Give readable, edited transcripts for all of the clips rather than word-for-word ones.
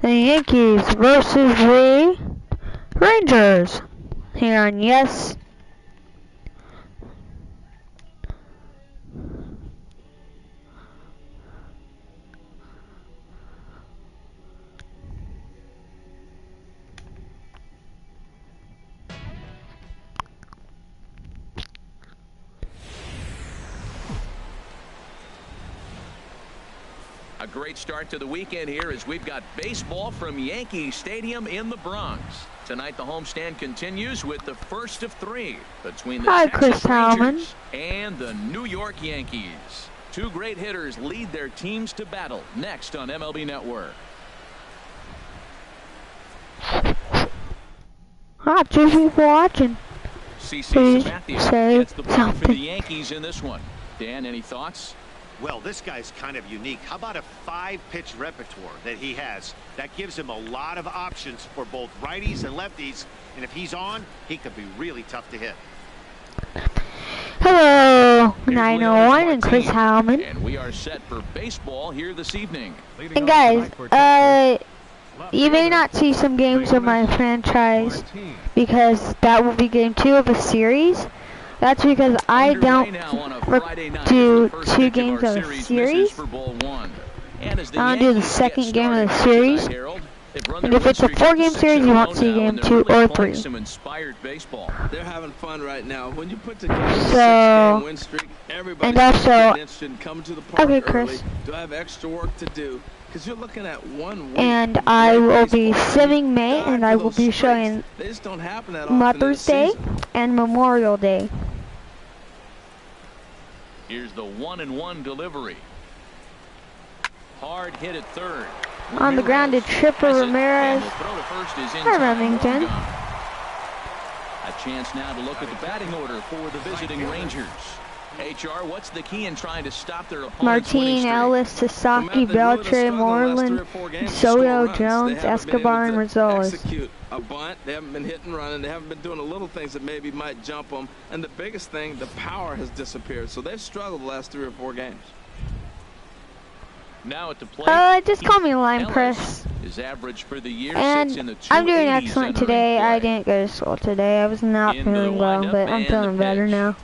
The Yankees versus the Rangers here on Yes. A great start to the weekend here as we've got baseball from Yankee Stadium in the Bronx. Tonight the homestand continues with the first of three between the Texas Rangers and the New York Yankees. Two great hitters lead their teams to battle next on MLB Network. Two people watching. CC Sabathia gets the ball for the Yankees in this one. Dan, any thoughts? Well, this guy's kind of unique. How about a 5-pitch repertoire that he has? That gives him a lot of options for both righties and lefties. And if he's on, he could be really tough to hit. Hello, 901 and Chris Howman. And we are set for baseball here this evening. And guys, you may not see some games of my franchise because that will be game 2 of a series. That's because I don't do 2 games of a series. I'll do the second game of the series. And if it's a 4-game series, you won't see game 2 or 3. They're having fun right now. When you put together So, win streak, and also, okay, Chris. Do I have extra work to do? Because you're looking at 1 week. And I will be simming May, and I will be showing Mother's Day and Memorial Day. Here's the 1-1 delivery. Hard hit at third. On the ground to Chipper Ramirez. Remington. A chance now to look at the batting order for the visiting Rangers. HR, what's the key in trying to stop their opponents? Martin, Ellis, Sasaki, Beltre, Moreland, Soto, Jones, Escobar, and Rosales. Execute a bunt. They haven't been hitting, running. They haven't been doing the little things that maybe might jump them. And the biggest thing, the power has disappeared. So they've struggled the last 3 or 4 games. Now at the plate, just call me Lime Chris. His average for the year and in the I'm doing excellent today. I didn't go to school today. I was not feeling well, but I'm feeling better now.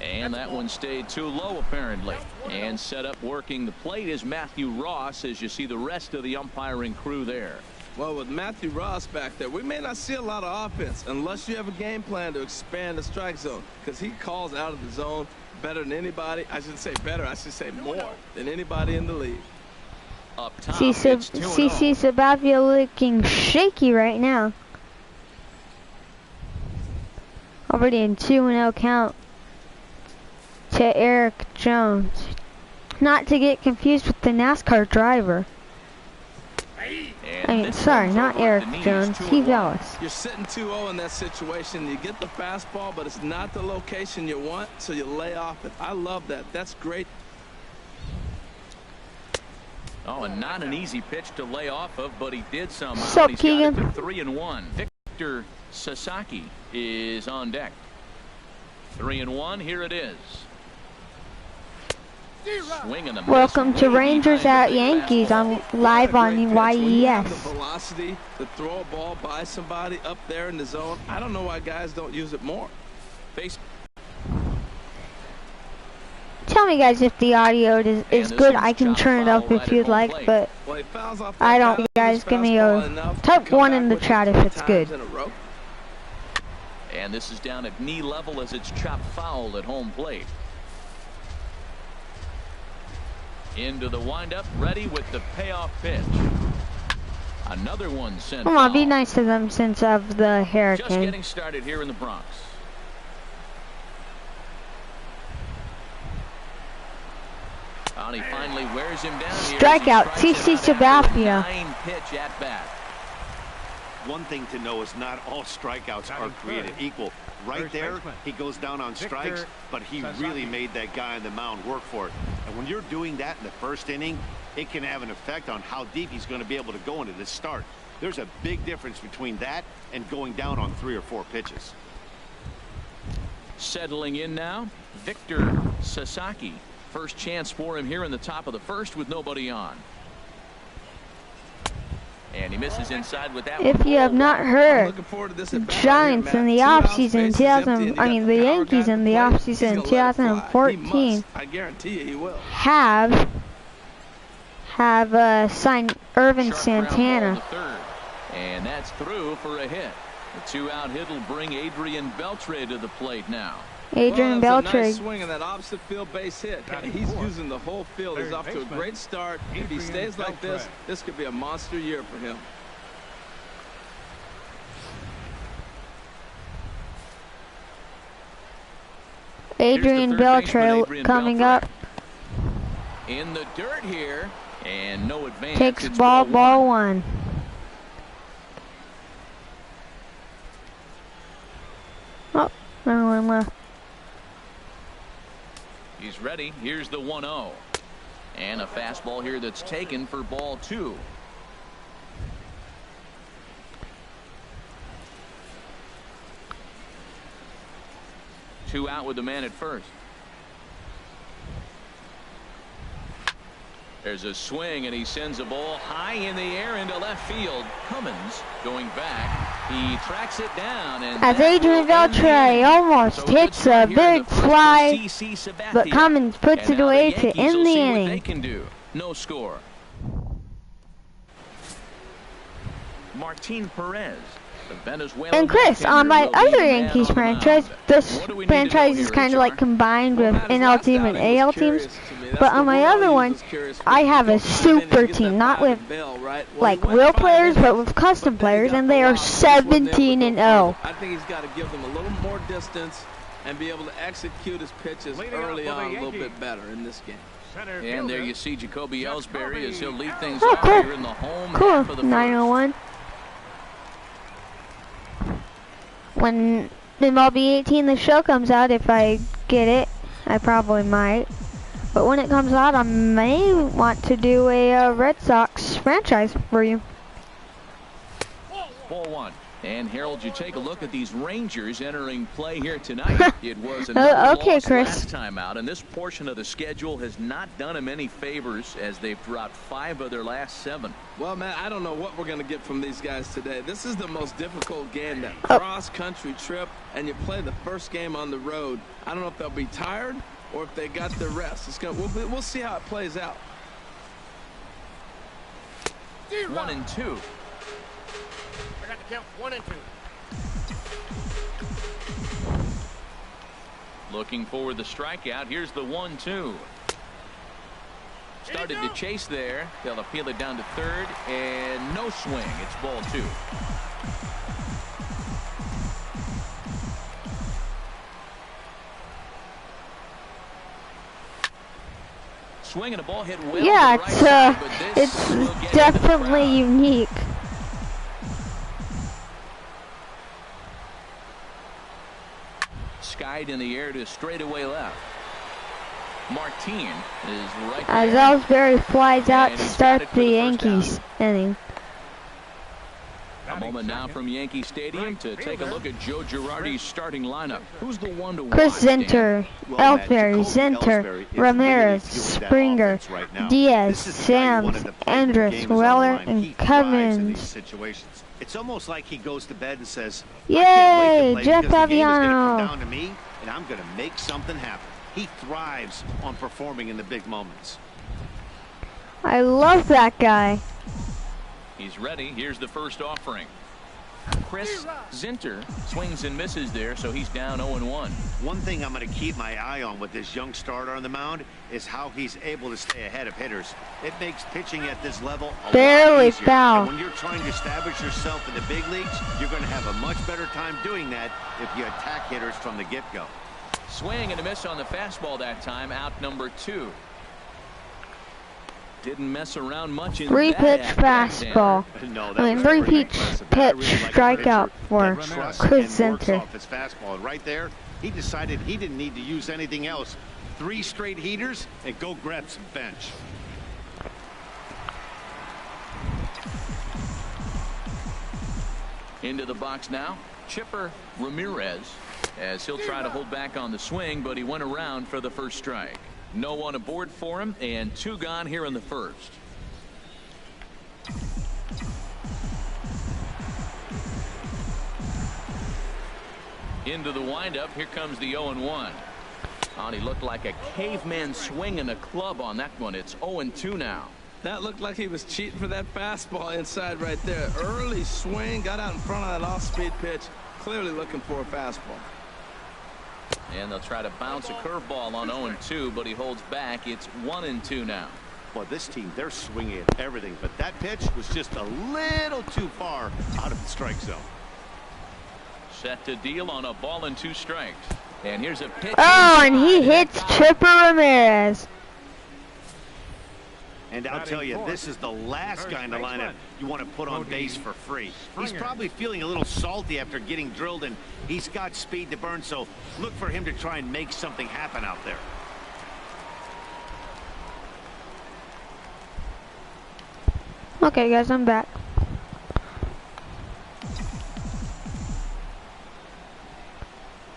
And that one stayed too low apparently. And set up working the plate is Matthew Ross as you see the rest of the umpiring crew there. Well, with Matthew Ross back there, we may not see a lot of offense unless you have a game plan to expand the strike zone, because he calls out of the zone better than anybody. I should say better. I should say more than anybody in the league. Up top, CC Sabathia looking shaky right now. Already in 2-0 count to Eric Jones. Not to get confused with the NASCAR driver. I mean, sorry, not Eric Jones. He's Ellis. You're sitting 2-0 in that situation. You get the fastball, but it's not the location you want, so you lay off it. I love that. That's great. Oh, and not an easy pitch to lay off of, but he did somehow. So, he's Keegan. got it to 3-1. Victor Sasaki is on deck. 3-1. Here it is. Welcome to Rangers at Yankees. I'm live on YES. The velocity to throw a ball by somebody up there in the zone. I don't know why guys don't use it more. Tell me, guys, if the audio is good. I can turn it up if you'd like, but I don't. You guys, give me a type 1 in the chat if it's good. And this is down at knee level as it's chopped foul at home plate. Into the windup, ready with the payoff pitch. Another one sent. Come on, be nice to them since of the hurricane. Just getting started here in the Bronx. And he finally wears him down here. Strikeout, CC Sabathia. 9-pitch at bat. One thing to know is not all strikeouts are created equal. Right there, he goes down on strikes, but he really made that guy on the mound work for it. And when you're doing that in the first inning, it can have an effect on how deep he's going to be able to go into this start. There's a big difference between that and going down on 3 or 4 pitches. Settling in now, Victor Sasaki. First chance for him here in the top of the first with nobody on. And he misses inside with that If one. you have not heard, Giants in the offseason, the Yankees in the offseason 2014 I guarantee you he will. have signed Irvin Santana. And that's through for a hit. The 2-out hit will bring Adrian Beltre to the plate now. Adrian Beltre. Beltre. Nice swing in that opposite field base hit. He's using the whole field. He's off to a great start. If he stays like this could be a monster year for him. Adrian Beltre coming up. In the dirt here, and no advance. Takes it's ball one. Oh, no one left. He's ready. Here's the 1-0. And a fastball here that's taken for ball 2. Two out with the man at first. There's a swing, and he sends a ball high in the air into left field. Cummins going back. He tracks it down. And as Adrian Beltre almost hits a big fly, but Cummins puts it away to end the inning. They can do. No score. Martin Perez. And Chris, on my other Yankees franchise, this franchise is kind of like combined with NL team and AL teams. But on my other one, I have a super team, not with like real players, but with custom players, and they are 17-0. I think he's got to give them a little more distance and be able to execute his pitches early on a little bit better in this game. And there you see Jacoby Ellsbury as he'll lead things off here in the home half of the 901. When MLB 18 the show comes out, if I get it, I probably might. But when it comes out, I may want to do a Red Sox franchise for you. Ball 1. And Harold, you take a look at these Rangers entering play here tonight. It was another loss last time out, and this portion of the schedule has not done them any favors as they've dropped 5 of their last 7. Well, man, I don't know what we're going to get from these guys today. This is the most difficult game, that cross-country trip, and you play the first game on the road. I don't know if they'll be tired or if they got their rest. We'll see how it plays out. 1-2. I got the count 1 and 2. Looking for the strikeout. Here's the 1-2. Started to chase there. They'll appeal it down to third, and no swing. It's ball 2. Swing and a ball hit well. Yeah, to the right side, it's definitely unique. Skied in the air to straightaway left. Martin is right as there. Ellsbury flies out to start the Yankees inning. A moment now from Yankee Stadium to take a look at Joe Girardi's starting lineup. Who's the one to Chris watch, Zinter, Ellsbury, Zinter, Ramirez, Springer, Diaz, Sams, Andrus, Weller, and Cummins. It's almost like he goes to bed and says, "Yay, Jeff Fabiano! Down to me, and I'm going to make something happen." He thrives on performing in the big moments. I love that guy. He's ready. Here's the first offering. Chris Zinter swings and misses there, so he's down 0-1. One thing I'm going to keep my eye on with this young starter on the mound is how he's able to stay ahead of hitters. It makes pitching at this level a lot easier. And when you're trying to establish yourself in the big leagues, you're going to have a much better time doing that if you attack hitters from the get-go. Swing and a miss on the fastball that time. Out number 2. Didn't mess around much in 3-pitch fastball. No, 3-pitch strikeout for Chris Zinter. His fastball right there. He decided he didn't need to use anything else. 3 straight heaters and go grab some bench. Into the box now, Chipper Ramirez, as he'll try to hold back on the swing, but he went around for the first strike. No one aboard for him, and 2 gone here in the first. Into the windup. Here comes the 0-1. And he looked like a caveman swinging a club on that one. It's 0-2 now. That looked like he was cheating for that fastball inside right there. Early swing, got out in front of that off-speed pitch. Clearly looking for a fastball. And they'll try to bounce a curveball on 0-2, but he holds back. It's 1-2 now. Well, this team, they're swinging at everything, but that pitch was just a little too far out of the strike zone. Set to deal on a ball and 2 strikes. And here's a pitch. Oh, and he hits Chipper Ramirez. And I'll tell you, this is the last guy in the lineup you want to put on base for free. He's probably feeling a little salty after getting drilled, and he's got speed to burn, so look for him to try and make something happen out there. Okay, guys, I'm back.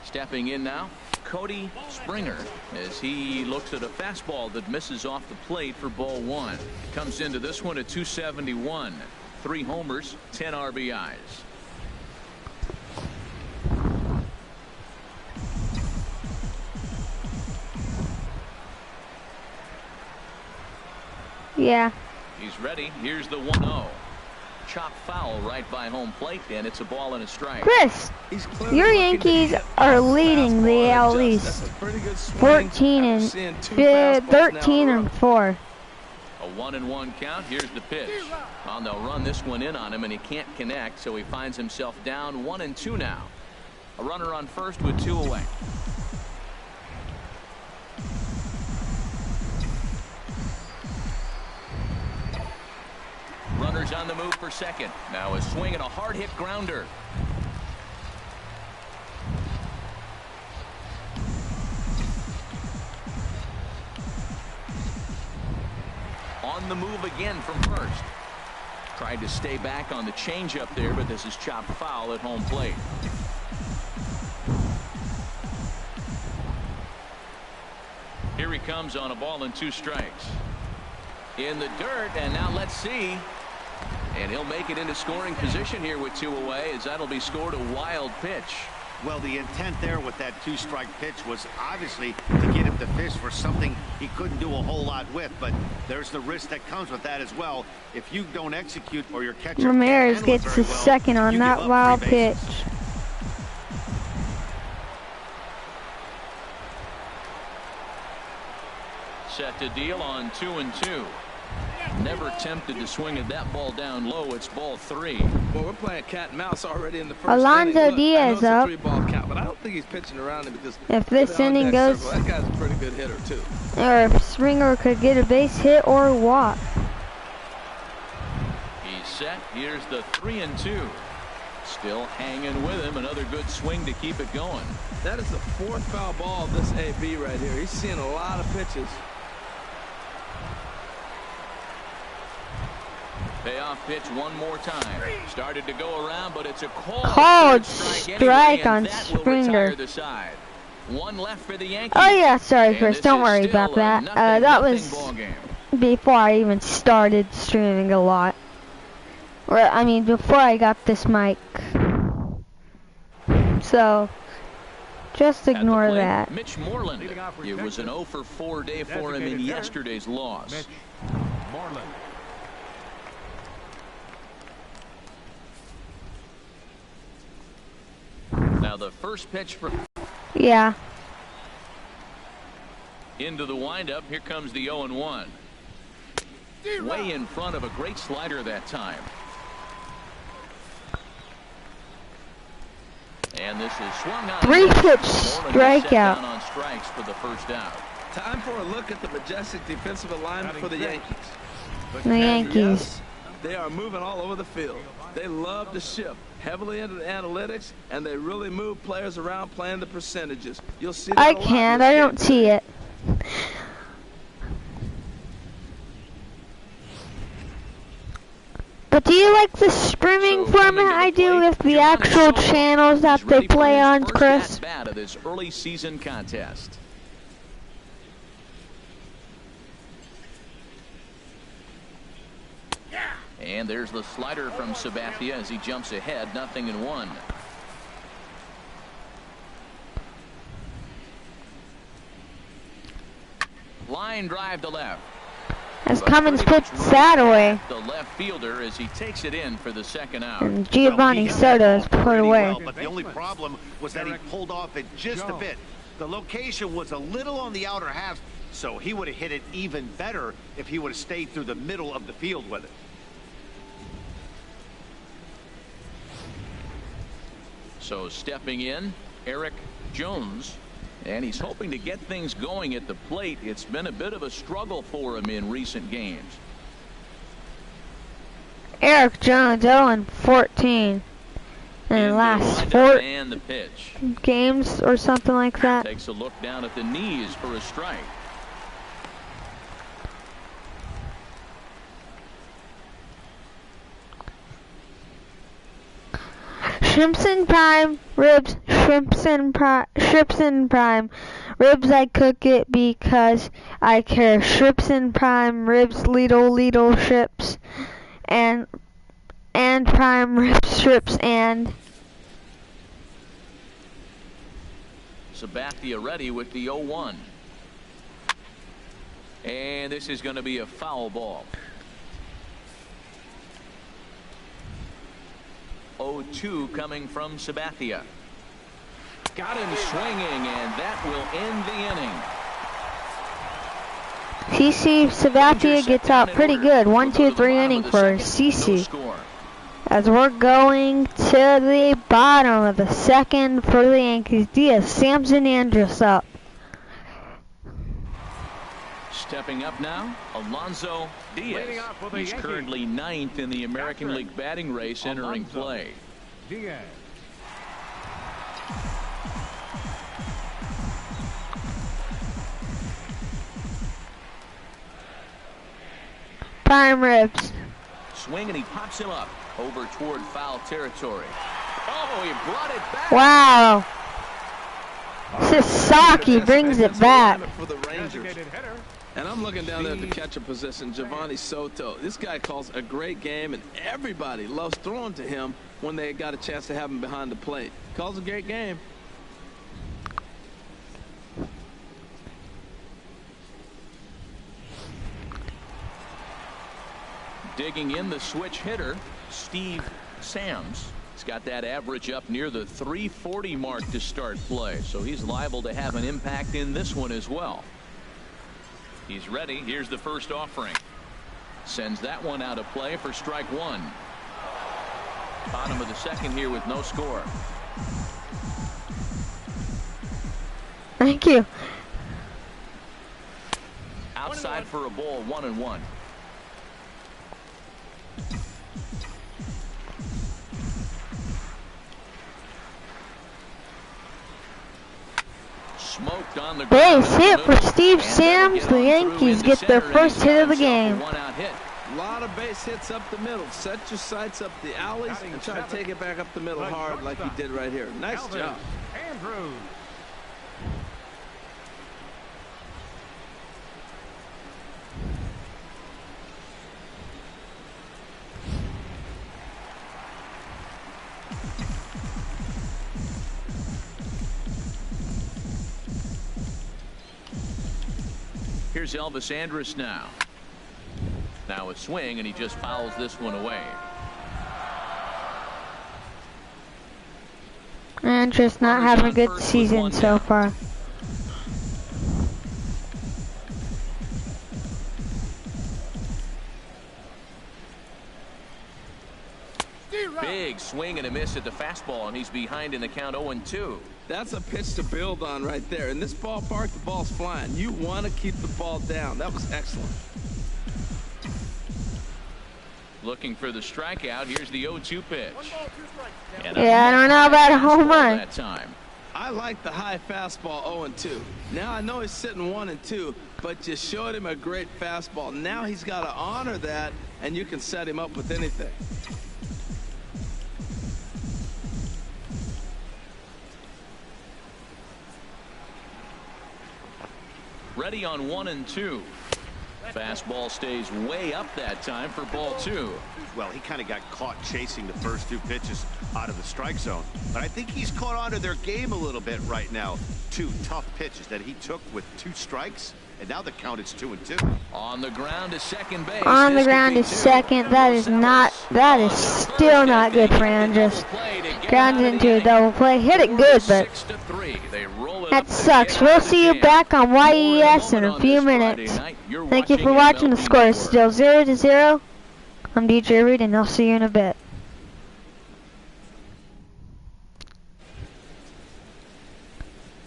Stepping in now, Cody Springer, as he looks at a fastball that misses off the plate for ball 1. Comes into this one at 271. 3 homers, 10 RBIs. Yeah. He's ready. Here's the 1-0. Chop foul right by home plate, and it's a ball and a strike. Chris, your Yankees are leading the AL East 13 and 4. A 1-1 count. Here's the pitch. Well, they'll run this one in on him, and he can't connect, so he finds himself down 1-2 now. A runner on first with 2 away. Runners on the move for second. Now a swing and a hard hit grounder. On the move again from first. Tried to stay back on the changeup there, but this is chopped foul at home plate. Here he comes on a ball and 2 strikes. In the dirt, and now let's see. And he'll make it into scoring position here with 2 away, as that'll be scored a wild pitch. Well, the intent there with that 2-strike pitch was obviously to get him to fish for something he couldn't do a whole lot with, but there's the risk that comes with that as well. If you don't execute or your catcher Ramirez gets the second on that wild pitch. Set to deal on 2-2. Never tempted to swing at that ball down low. It's ball 3. Well, we're playing cat and mouse already in the first Alonso inning. Diaz up. 3-ball count, but I don't think he's pitching around him because if this inning goes, that guy's a pretty good hitter too. Or if Springer could get a base hit or a walk. He's set. Here's the 3-2. Still hanging with him. Another good swing to keep it going. That is the 4th foul ball of this AB right here. He's seeing a lot of pitches. Payoff pitch one more time. Started to go around, but it's a called strike on Springer. The side. 1 left for the Yankees. Oh yeah, sorry Chris, don't worry about that. That was before I even started streaming a lot. Or I mean before I got this mic. So just ignore that. Mitch Moreland. It was an 0 for 4 day for him in yesterday's loss. Mitch Moreland. Now the first pitch for into the windup. Here comes the 0-1. Way in front of a great slider that time. And this is swung on. 3-pitch strikeout. On strikes for the first out. Time for a look at the majestic defensive alignment for the Yankees. The Yankees. Yes, they are moving all over the field. They love to shift heavily into the analytics, and they really move players around playing the percentages. You'll see that I can't. I don't see it. But do you like the streaming format I do with the actual channels that they play on, Chris? Of this early season contest. And there's the slider from Sabathia as he jumps ahead, 0-1. Line drive to left. As Cummins puts that away. The left fielder as he takes it in for the second out. And Giovanni Soto is put away. But the only problem was that he pulled off it just a bit. The location was a little on the outer half, so he would have hit it even better if he would have stayed through the middle of the field with it. So stepping in, Eric Jones. And he's hoping to get things going at the plate. It's been a bit of a struggle for him in recent games. Eric Jones 0-14 in the last 4 games or something like that. Takes a look down at the knees for a strike. Shrimps prime ribs, shrimps prime ribs. I cook it because I care. Shrimps prime ribs, little shrimps, and prime ribs, strips, and Sabathia ready with the 0-1, and this is going to be a foul ball. 0-2 coming from Sabathia. Got him swinging, and that will end the inning. CC Sabathia gets out pretty good. 1-2-3 inning for CC. As we're going to the bottom of the second for the Yankees. Diaz, Samson Andrus up. Stepping up now, Alonso Diaz. He's currently 9th in the American League batting race entering play. Diaz. Prime ribs. Swing, and he pops him up over toward foul territory. Oh, he brought it back. Wow. Sasaki brings it back. For the Rangers. And I'm looking down there at the catcher position, Giovanni Soto. This guy calls a great game, and everybody loves throwing to him when they got a chance to have him behind the plate. Calls a great game. Digging in the switch hitter, Steve Sams. He's got that average up near the 340 mark to start play, so he's liable to have an impact in this one as well. He's ready. Here's the first offering. Sends that one out of play for strike one. Bottom of the second here with no score. Thank you. Outside for a ball, 1-1. Smoked on the base hit for Steve Sams. The Yankees get their first hit of the game. A lot of base hits up the middle. Set your sights up the alleys and try to take it back up the middle hard like he did right here. Nice job. Andrews. Here's Elvis Andrus now. Now a swing, and he just fouls this one away. Andrus not having a good season so far. Big swing and a miss at the fastball, and he's behind in the count 0-2. That's a pitch to build on right there. In this ballpark, the ball's flying. You want to keep the ball down. That was excellent. Looking for the strikeout. Here's the 0-2 pitch. Yeah, I don't know about a home run. That time. I like the high fastball 0-2. Now I know he's sitting 1-2, but you showed him a great fastball. Now he's got to honor that, and you can set him up with anything. Ready on 1-2. Fastball stays way up that time for ball 2. Well, he kind of got caught chasing the first 2 pitches out of the strike zone. But I think he's caught on to their game a little bit right now. 2 tough pitches that he took with 2 strikes. And now the count is 2-2. On the ground to second base. On the ground to second. That is still not good for Andrus. Grounds into a double play. Hit it good, but that sucks. We'll see you back on YES in a few minutes. Thank you for watching. The score is still 0-0. I'm DJ Reed, and I'll see you in a bit.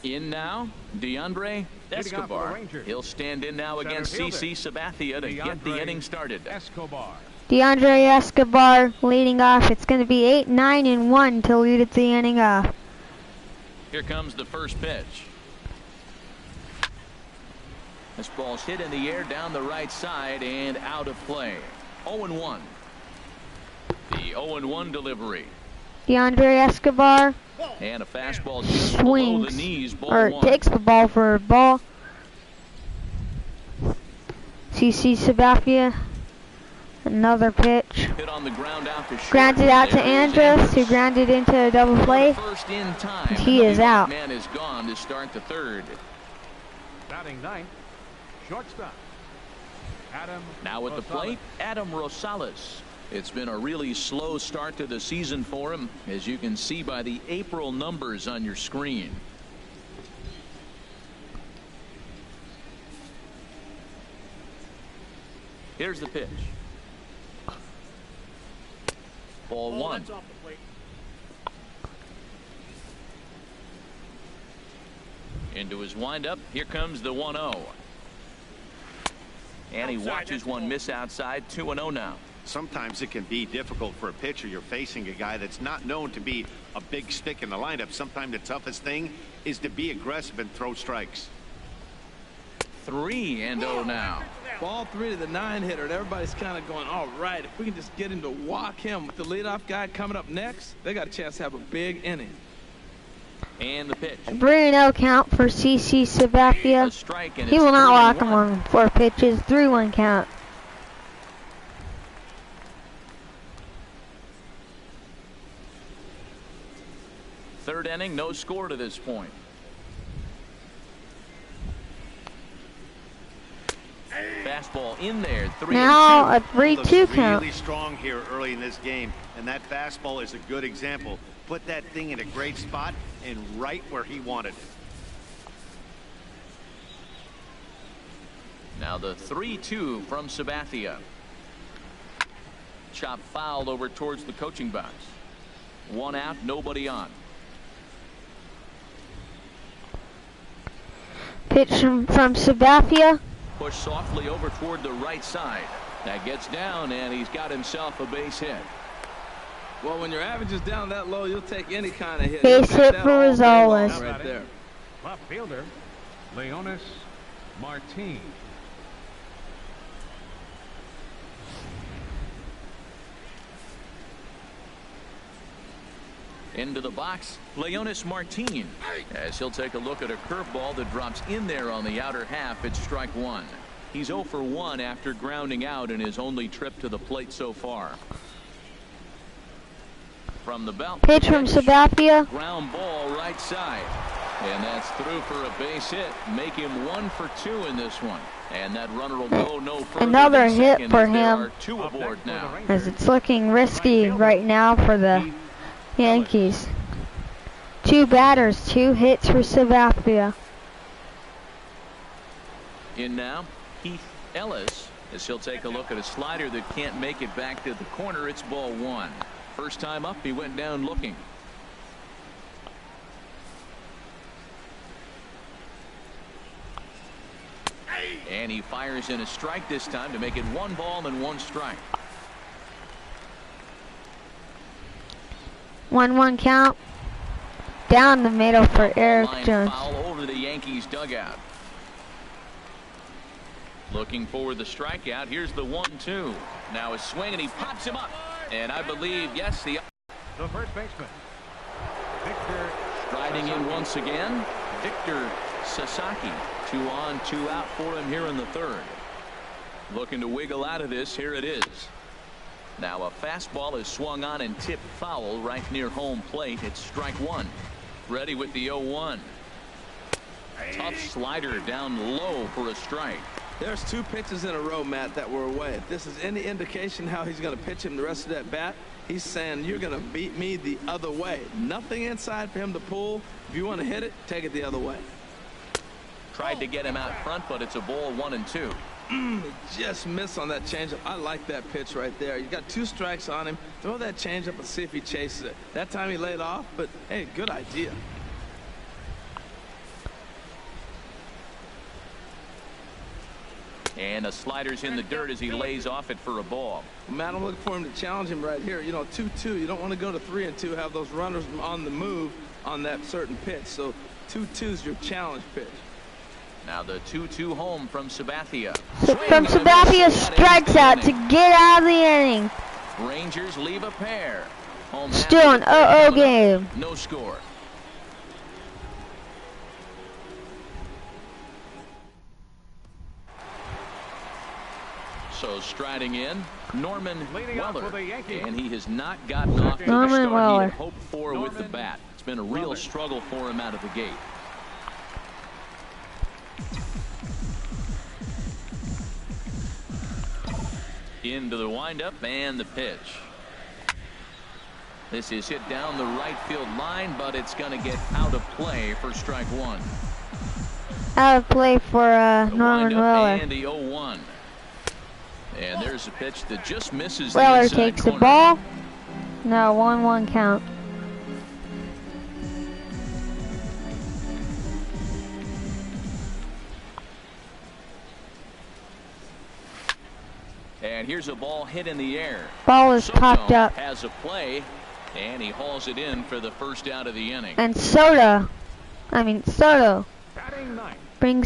In now, DeAndre Escobar. He'll stand in now against CC Sabathia to get the inning started. DeAndre Escobar leading off. It's going to be 8, 9, and 1 to lead it the inning off. Here comes the first pitch. This ball's hit in the air down the right side and out of play. 0-1. The 0-1 delivery. DeAndre Escobar and a fastball just below the knees, or takes the ball for a ball. CC Sabathia, another pitch. Hit on the ground out to short. Grounded out to Andrus, who grounded into a double play. First in time. And he is out. Man is gone to start the third. Batting ninth, shortstop. Now at the plate, Adam Rosales. It's been a really slow start to the season for him, as you can see by the April numbers on your screen. Here's the pitch. Ball 1. Into his windup. Here comes the 1-0. And he watches one miss outside. 2-0 now. Sometimes it can be difficult for a pitcher. You're facing a guy that's not known to be a big stick in the lineup. Sometimes the toughest thing is to be aggressive and throw strikes. 3-0 now. Ball 3 to the 9-hitter, and everybody's kind of going, all right, if we can just get him to walk him with the leadoff guy coming up next, they got a chance to have a big inning. And the pitch. 3-0 count for CC Sabathia. He will not walk him on 4 pitches. 3-1 count. Third inning, no score to this point. Fastball in there. 3-2. Now a 3-2 count. Really strong here early in this game, and that fastball is a good example. Put that thing in a great spot and right where he wanted it. Now the 3-2 from Sabathia. Chop fouled over towards the coaching box. 1 out, nobody on. Pitch from Sabathia. Push softly over toward the right side. That gets down, and he's got himself a base hit. Well, when your average is down that low, you'll take any kind of hit. Base hit for Rosales. Right there. Left fielder, Leonis Martin. Into the box, Leonis Martin, as he'll take a look at a curveball that drops in there on the outer half. It's strike 1. He's 0 for 1 after grounding out in his only trip to the plate so far. From the belt. Pitch from Sabathia. Ground ball right side. And that's through for a base hit. Make him 1 for 2 in this one. And that runner will go no further. Another hit for him. There are 2 aboard now. As it's looking risky right now for the Yankees. 2 batters, 2 hits for Sabathia. In now, Heath Ellis, as he'll take a look at a slider that can't make it back to the corner. It's ball 1. First time up, he went down looking. And he fires in a strike this time to make it 1 ball and 1 strike. 1-1 count. Down the middle for Eric Jones. Foul over the Yankees dugout. Looking for the strikeout. Here's the 1-2. Now a swing, and he pops him up. And I believe, yes, the first baseman, Victor. Striding in once again, Victor Sasaki. 2 on, 2 out for him here in the third. Looking to wiggle out of this. Here it is. Now a fastball is swung on and tipped foul right near home plate. It's strike one. Ready with the 0-1. Tough slider down low for a strike. There's 2 pitches in a row, Matt, that were away. If this is any indication how he's going to pitch him the rest of that bat, he's saying you're going to beat me the other way. Nothing inside for him to pull. If you want to hit it, take it the other way. Tried to get him out front, but it's a ball 1-2. Just missed on that changeup. I like that pitch right there. You got 2 strikes on him. Throw that changeup and see if he chases it. That time he laid off, but hey, good idea. And a slider's in the dirt as he lays off it for a ball. Matt, I'm looking for him to challenge him right here. You know, 2-2. You don't want to go to 3-2, have those runners on the move on that certain pitch. So 2-2 is your challenge pitch. Now the 2-2 home from Sabathia. From Sabathia strikes out to get out of the inning. Rangers leave a pair. Home Still an 0-0 game. No score. So striding in, Norman Weller, and he has not gotten off to the start he had hoped for with the bat. It's been a real struggle for him out of the gate. Into the windup and the pitch. This is hit down the right field line, but it's going to get out of play for strike one. Out of play for Norman Weller. And the 0-1. And there's a pitch that just misses. Weller the takes corner. the ball. No, 1-1 count. And here's a ball hit in the air. Ball is popped up. Has a play, and he hauls it in for the first out of the inning. And Soto brings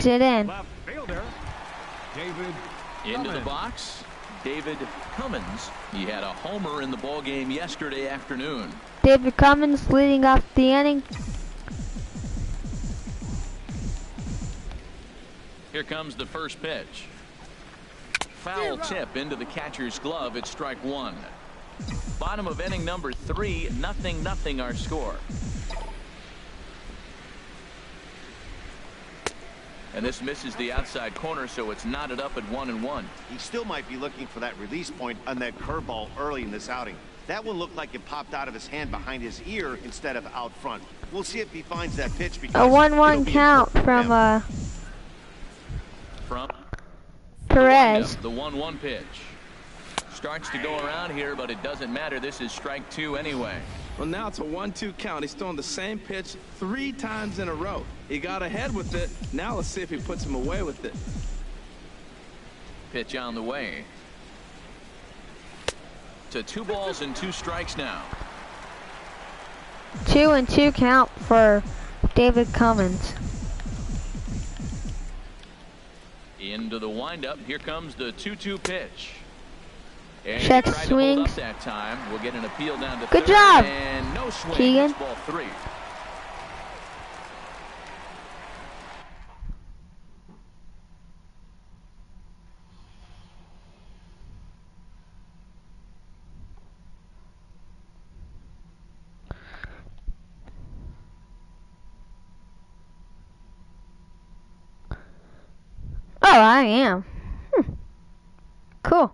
it in. Left fielder, David Into the box, David Cummins. He had a homer in the ball game yesterday afternoon. David Cummins leading off the inning. Here comes the first pitch. Foul tip into the catcher's glove. It's strike one. Bottom of inning number 3, 0-0 our score. And this misses the outside corner, so it's knotted up at 1-1. He still might be looking for that release point on that curveball early in this outing. That one looked like it popped out of his hand behind his ear instead of out front. We'll see if he finds that pitch. Because a 1-1 count from Perez. The 1-1 pitch. Starts to go around here, but it doesn't matter. This is strike 2 anyway. Well, now it's a 1-2 count. He's throwing the same pitch 3 times in a row. He got ahead with it. Now let's see if he puts him away with it. Pitch on the way. To 2 balls and 2 strikes now. 2-2 count for David Cummins. Into the windup. Here comes the 2-2 pitch. And check swings. To hold up that time. We'll get an appeal down to good third, job. And no swing. Keegan. It's ball 3. Oh, I am. Cool.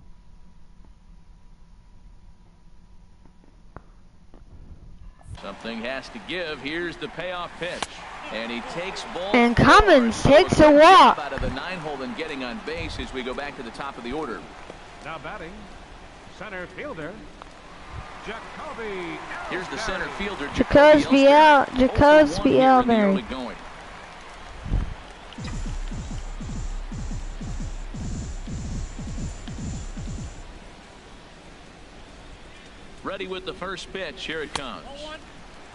Something has to give. Here's the payoff pitch. And he takes ball. And Cummins so takes a walk. Out of the 9-hole and getting on base as we go back to the top of the order. Now batting, center fielder, Jacoby. Here's the center fielder, Jacoby Ellsbury. Ready with the first pitch. Here it comes.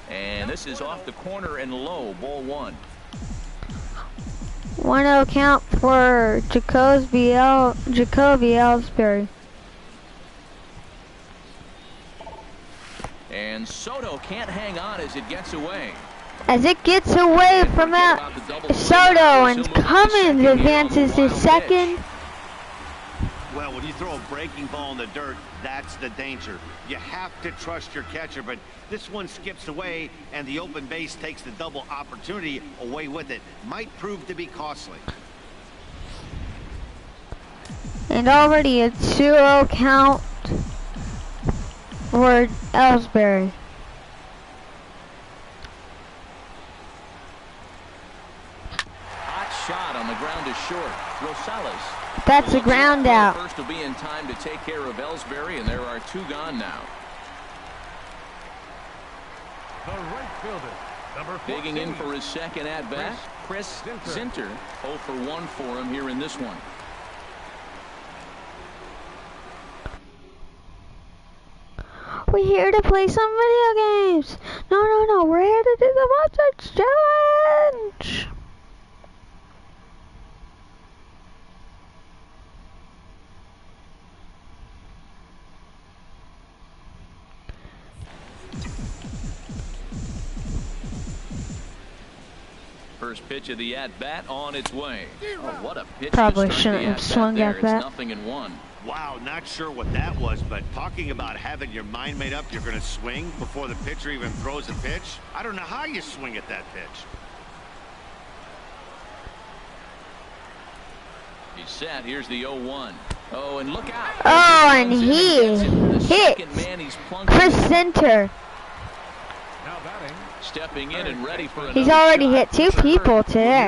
And this is off the corner and low. Ball 1. 1-0 count for Jacoby Ellsbury. And Soto can't hang on as it gets away. As it gets away from Soto, and Cummins advances to second. Well, when you throw a breaking ball in the dirt, that's the danger. You have to trust your catcher, but this one skips away, and the open base takes the double opportunity away with it. Might prove to be costly. And already a 2-0 count for Ellsbury. Hot shot on the ground is short. Rosales. That's a ground out. First will be in time to take care of Ellsbury, and there are 2 gone now. The right fielder, number 14. Digging in for his second at bat, Chris Zinter. 0 for 1 for him here in this one. We're here to play some video games. No, we're here to do the Mustache Challenge. First pitch of the at-bat on its way. Oh, what a pitch. Probably to start shouldn't the have swung at that. It's 0-1. Wow, not sure what that was, but talking about having your mind made up you're going to swing before the pitcher even throws a pitch. I don't know how you swing at that pitch. He's set. Here's the 0-1. Oh, and look out. Oh, and he hit Chris Zinter. Now batting. Stepping in and ready for He's already hit 2 people today.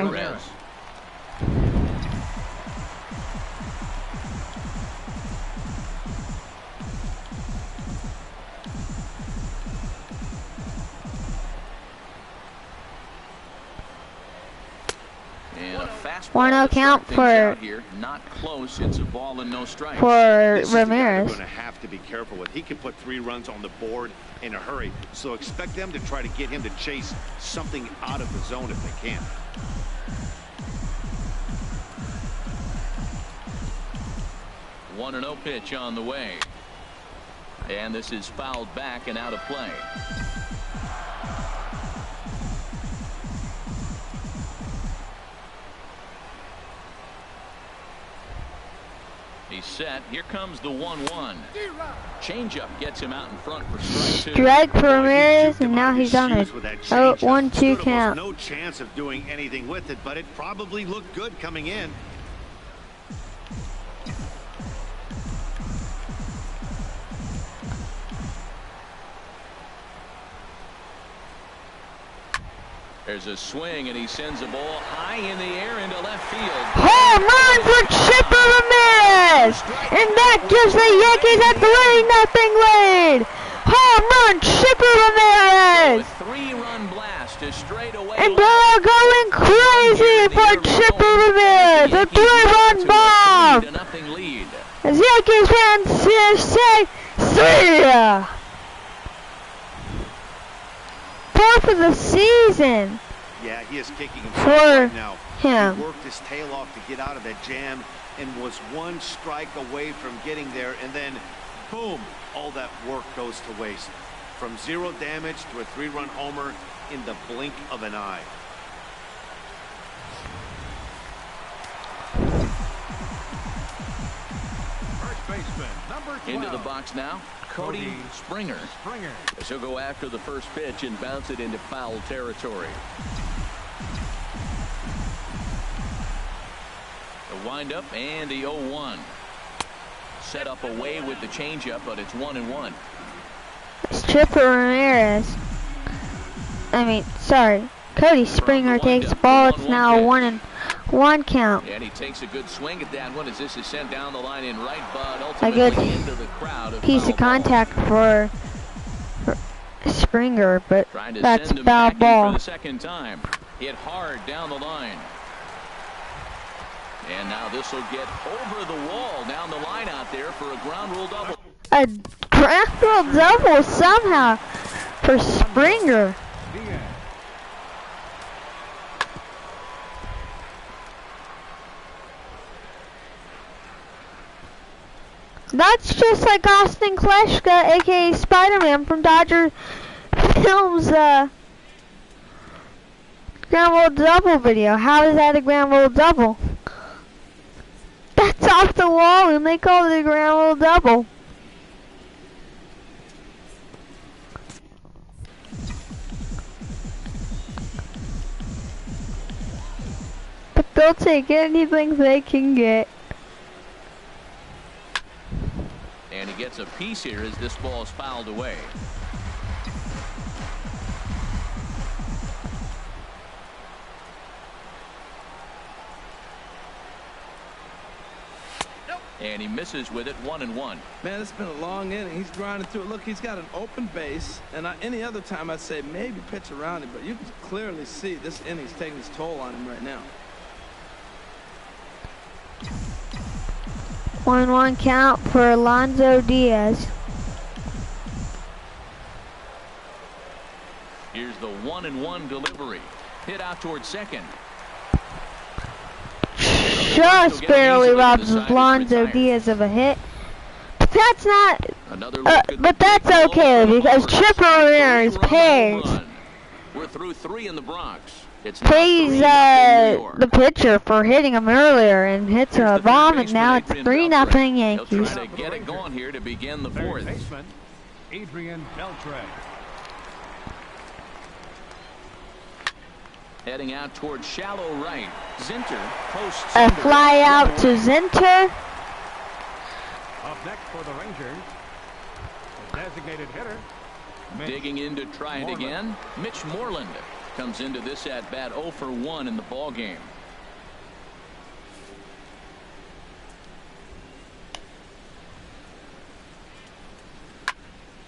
And a fastball 1-0 count for here. Not close. It's a ball and no strikes. For This is the guy Ramirez. they're going to have to be careful with. He can put 3 runs on the board in a hurry, so expect them to try to get him to chase something out of the zone if they can. One 1-0 pitch on the way. And this is fouled back and out of play. He's set. Here comes the 1-1. Changeup gets him out in front for strike 2. Strike for Ramirez, and now he's on a 1-2 count. No chance of doing anything with it, but it probably looked good coming in. There's a swing, and he sends a ball high in the air into left field. Home run for Chipper Ramirez! And that gives the Yankees a 3-0 lead! Home run, Chipper Ramirez! A 3-run blast to straight away. And they're going crazy for Chipper Ramirez! A 3-run bomb! As Yankees fans say, see ya! 4th of the season. Yeah, he is kicking for right now. him. He worked his tail off to get out of that jam and was 1 strike away from getting there, and then boom, all that work goes to waste. From 0 damage to a 3-run homer in the blink of an eye. First baseman, number 12. Into the box now, Cody Springer. As he'll go after the first pitch and bounce it into foul territory. The windup and the 0-1. Set up away with the changeup, but it's 1-1. It's Chipper Ramirez. Cody Springer takes the ball. It's now a 1-1 count. And he takes a good swing at that one as this is sent down the line in right, but ultimately into the crowd. Piece of contact for Springer, but that's a foul ball. For the second time. Hit hard down the line. And now this will get over the wall down the line out there for a ground rule double. A ground rule double somehow for Springer. That's just like Austin Kleschka, aka Spider-Man from Dodger Films ground rule double video. How is that a ground rule double? That's off the wall, and they call it a grand rule double. But they'll take anything they can get. And he gets a piece here as this ball is fouled away. And he misses with it, 1-1. Man, it's been a long inning. He's grinding through it. Look, he's got an open base, and any other time I'd say maybe pitch around him, but you can clearly see this inning's taking its toll on him right now. 1-1 count for Alonso Diaz. Here's the 1-1 delivery. Hit out towards second. Just barely robs Alonso Diaz of a hit. But that's not. But that's okay because Chipper Ramirez pays. We're through 3 in the Bronx. Pays the pitcher for hitting him earlier and hits a bomb, and now it's 3-0 Yankees. He'll try to get it going here to begin the 4th. Baseman, Adrian Beltre. Heading out towards shallow right. Zinter posts. A fly out to Zinter. Up next for the Rangers, the designated hitter. Digging in to try it again. Mitch Moreland comes into this at bat 0 for 1 in the ball game.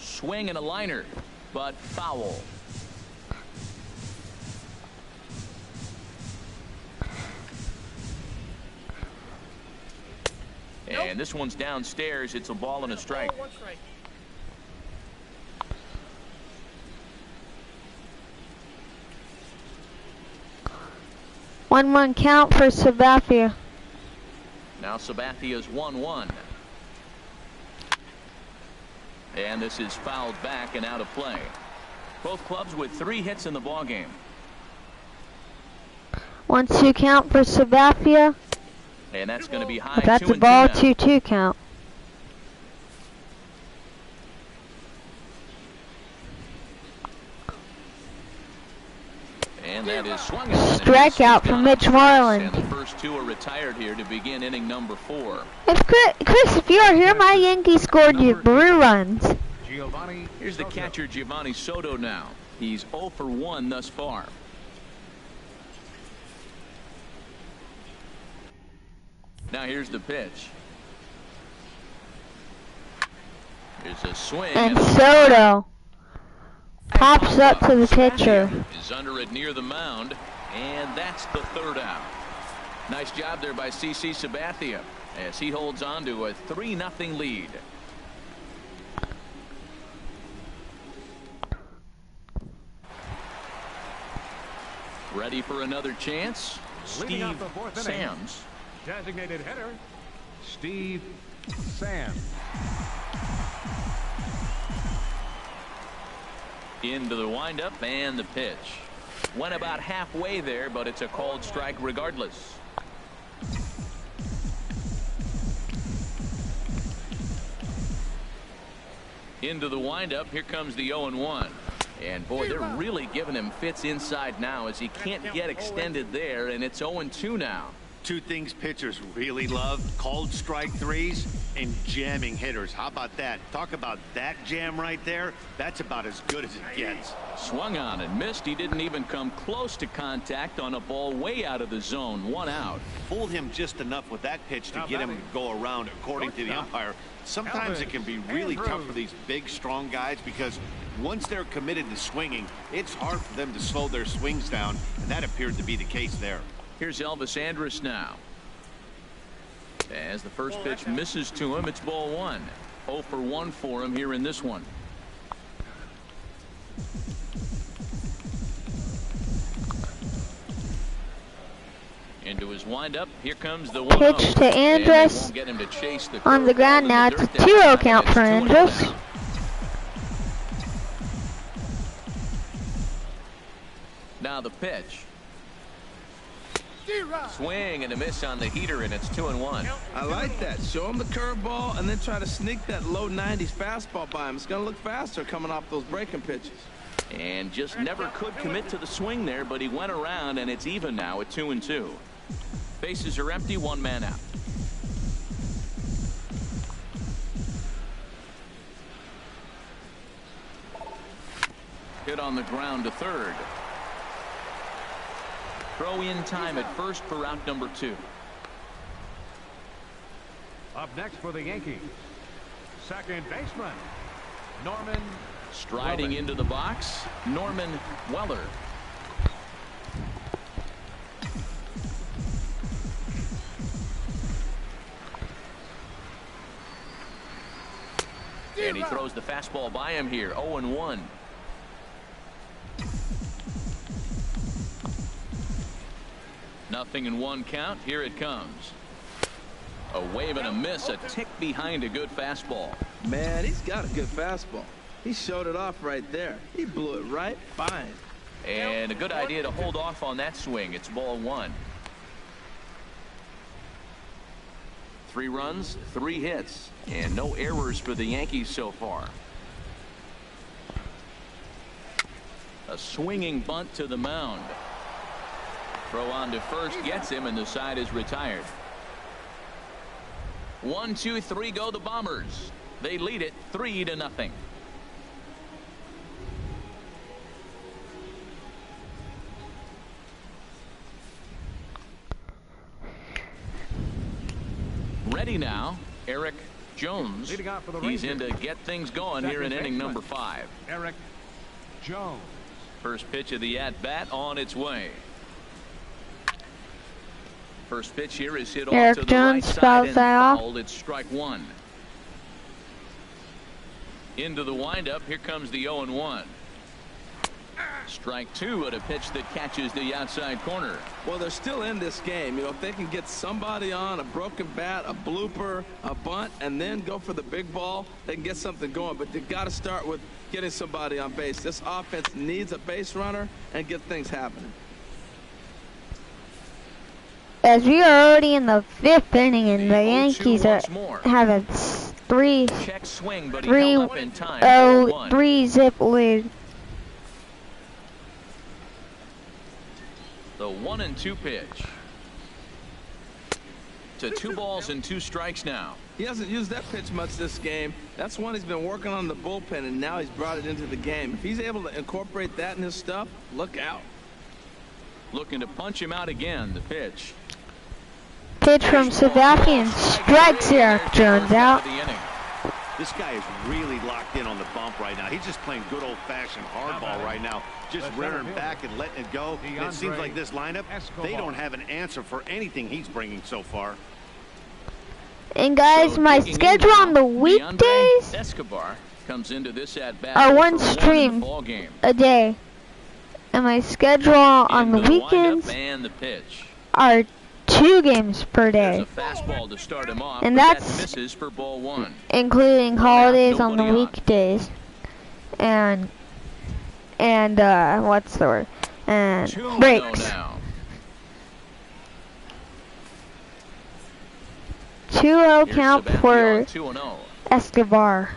Swing and a liner, but foul. And this one's downstairs. It's a ball and a strike. 1-1 count for Sabathia. Now Sabathia's 1-1. And this is fouled back and out of play. Both clubs with 3 hits in the ball game. 1-2 count for Sabathia. And that's going to be high. But that's a ball, 2-2 count. And that is swung. Strikeout from Mitch Moreland. And the first 2 are retired here to begin inning number 4. Chris, if you are here, my Yankees scored you 3 runs. Here's the catcher, Giovanni Soto now. He's 0 for 1 thus far. Now here's the pitch. Here's a swing. And Soto pops up to the pitcher. Is under it near the mound, and that's the 3rd out. Nice job there by CC Sabathia as he holds on to a 3-0 lead. Ready for another chance? Steve Sams. Designated hitter, Steve Sams. Into the windup and the pitch. Went about halfway there, but it's a called strike regardless. Into the windup. Here comes the 0-1. And boy, they're really giving him fits inside now as he can't get extended there, and it's 0-2 now. 2 things pitchers really love: called strike 3s and jamming hitters. How about that? Talk about that jam right there. That's about as good as it gets. Swung on and missed. He didn't even come close to contact on a ball way out of the zone. 1 out. Fooled him just enough with that pitch to get him to go around, according to the umpire. Sometimes it can be really tough for these big, strong guys because once they're committed to swinging, it's hard for them to slow their swings down, and that appeared to be the case there. Here's Elvis Andrus now. As the first pitch misses to him, it's ball 1. 0 for 1 for him here in this one. Into his windup. Here comes the 1-0. Pitch to Andrus on the ground now. It's a 2-0 count for Andrus. Now the pitch. Swing and a miss on the heater, and it's 2-1. I like that. Show him the curveball and then try to sneak that low 90s fastball by him. It's going to look faster coming off those breaking pitches. And just never could commit to the swing there, but he went around, and it's even now at 2-2. Bases are empty, one man out. Hit on the ground to third. Throw in time at first for out number 2. Up next for the Yankees, second baseman, Norman. Striding into the box, Norman Weller. And he throws the fastball by him here, 0-1. Nothing in one count. Here it comes. A wave and a miss, a tick behind a good fastball. Man, he's got a good fastball. He showed it off right there. He blew it right fine. And a good idea to hold off on that swing. It's ball 1. 3 runs, 3 hits, and no errors for the Yankees so far. A swinging bunt to the mound. Throw on to first gets him, and the side is retired. 1, 2, 3 go the Bombers. They lead it 3-0. Ready now, Eric Jones. Leading off for the He's Rangers. in to get things going here in inning number 5. Eric Jones. First pitch of the at-bat on its way. First pitch here is hit off to the right side and fouled. It's strike 1. Into the windup. Here comes the 0-1. Strike 2 at a pitch that catches the outside corner. Well, they're still in this game. You know, if they can get somebody on a broken bat, a blooper, a bunt, and then go for the big ball, they can get something going. But they've got to start with getting somebody on base. This offense needs a base runner and get things happening. As we are already in the 5th inning, and the Yankees have a 3-zip lead. The 1-2 pitch. To 2 balls and 2 strikes now. He hasn't used that pitch much this game. That's one he's been working on the bullpen, and now he's brought it into the game. If he's able to incorporate that in his stuff, look out. Looking to punch him out again. The pitch. Pitch from Sebastian strikes Eric Jones out. This guy is really locked in on the bump right now. He's just playing good old-fashioned hardball right now. Just rearing back and letting it go. And it seems like this lineup, they don't have an answer for anything he's bringing so far. And guys, my schedule on the weekdays Escobar comes into this at-bat are 1 stream a day. And my schedule on the weekends and the pitch. are 2 games per day. Fastball to start him off, and that's misses for ball 1. Including holidays on the weekdays. And what's the word? And breaks. 2-0 count for Escobar.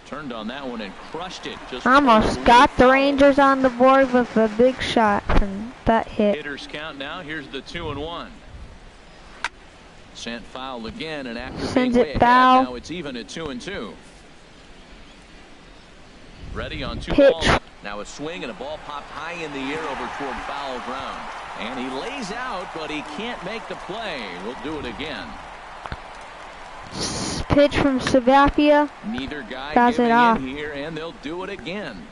Turned on that one and crushed it. Just almost got the Rangers on the board with a big shot from that hit. Hitters count now. Here's the 2-1. Sent foul again, and after sends being it way foul. Ahead, now it's even at 2-2. Ready on 2 pitch. balls. Now a swing and a ball popped high in the air over toward foul ground. And he lays out, but he can't make the play. We'll do it again. Pitch from Sabathia. Neither guy does giving it off. in here, and they'll do it again.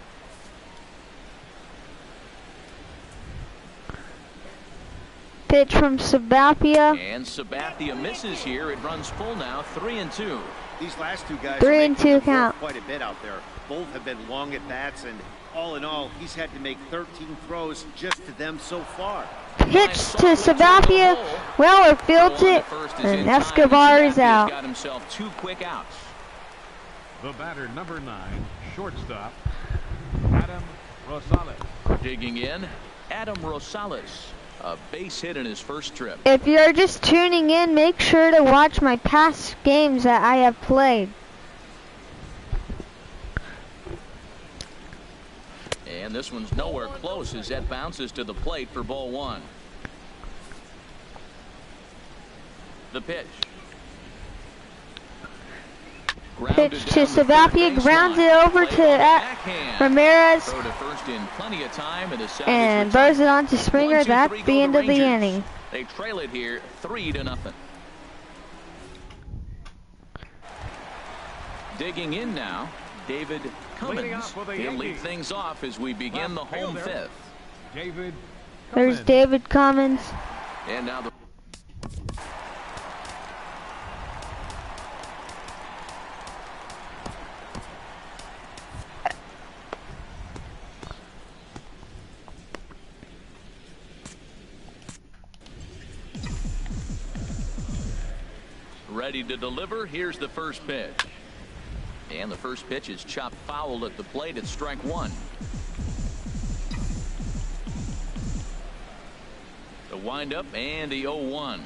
Pitch from Sabathia. And Sabathia misses here. It runs full now, 3-2. These last 2 guys 3-2 count. Quite a bit out there. Both have been long at bats, and all in all, he's had to make 13 throws just to them so far. Pitch to Sabathia. Weller fields it, and Escobar is out. Got himself 2 quick outs. The batter, number 9, shortstop, Adam Rosales. Digging in, Adam Rosales. A base hit in his first trip. If you're just tuning in, make sure to watch my past games that I have played. And this one's nowhere close as that bounces to the plate for ball one. The pitch. Pitch to Sabathia, grounds it over to Ramirez, and throws it on to Springer. That's the end of the inning. They trail it here 3-0. Digging in now, David Cummins. He'll lead things off as we begin the home fifth. There's David Cummins. And now the ready to deliver. Here's the first pitch. And the first pitch is chopped foul at the plate. It's strike one. The windup and the 0-1.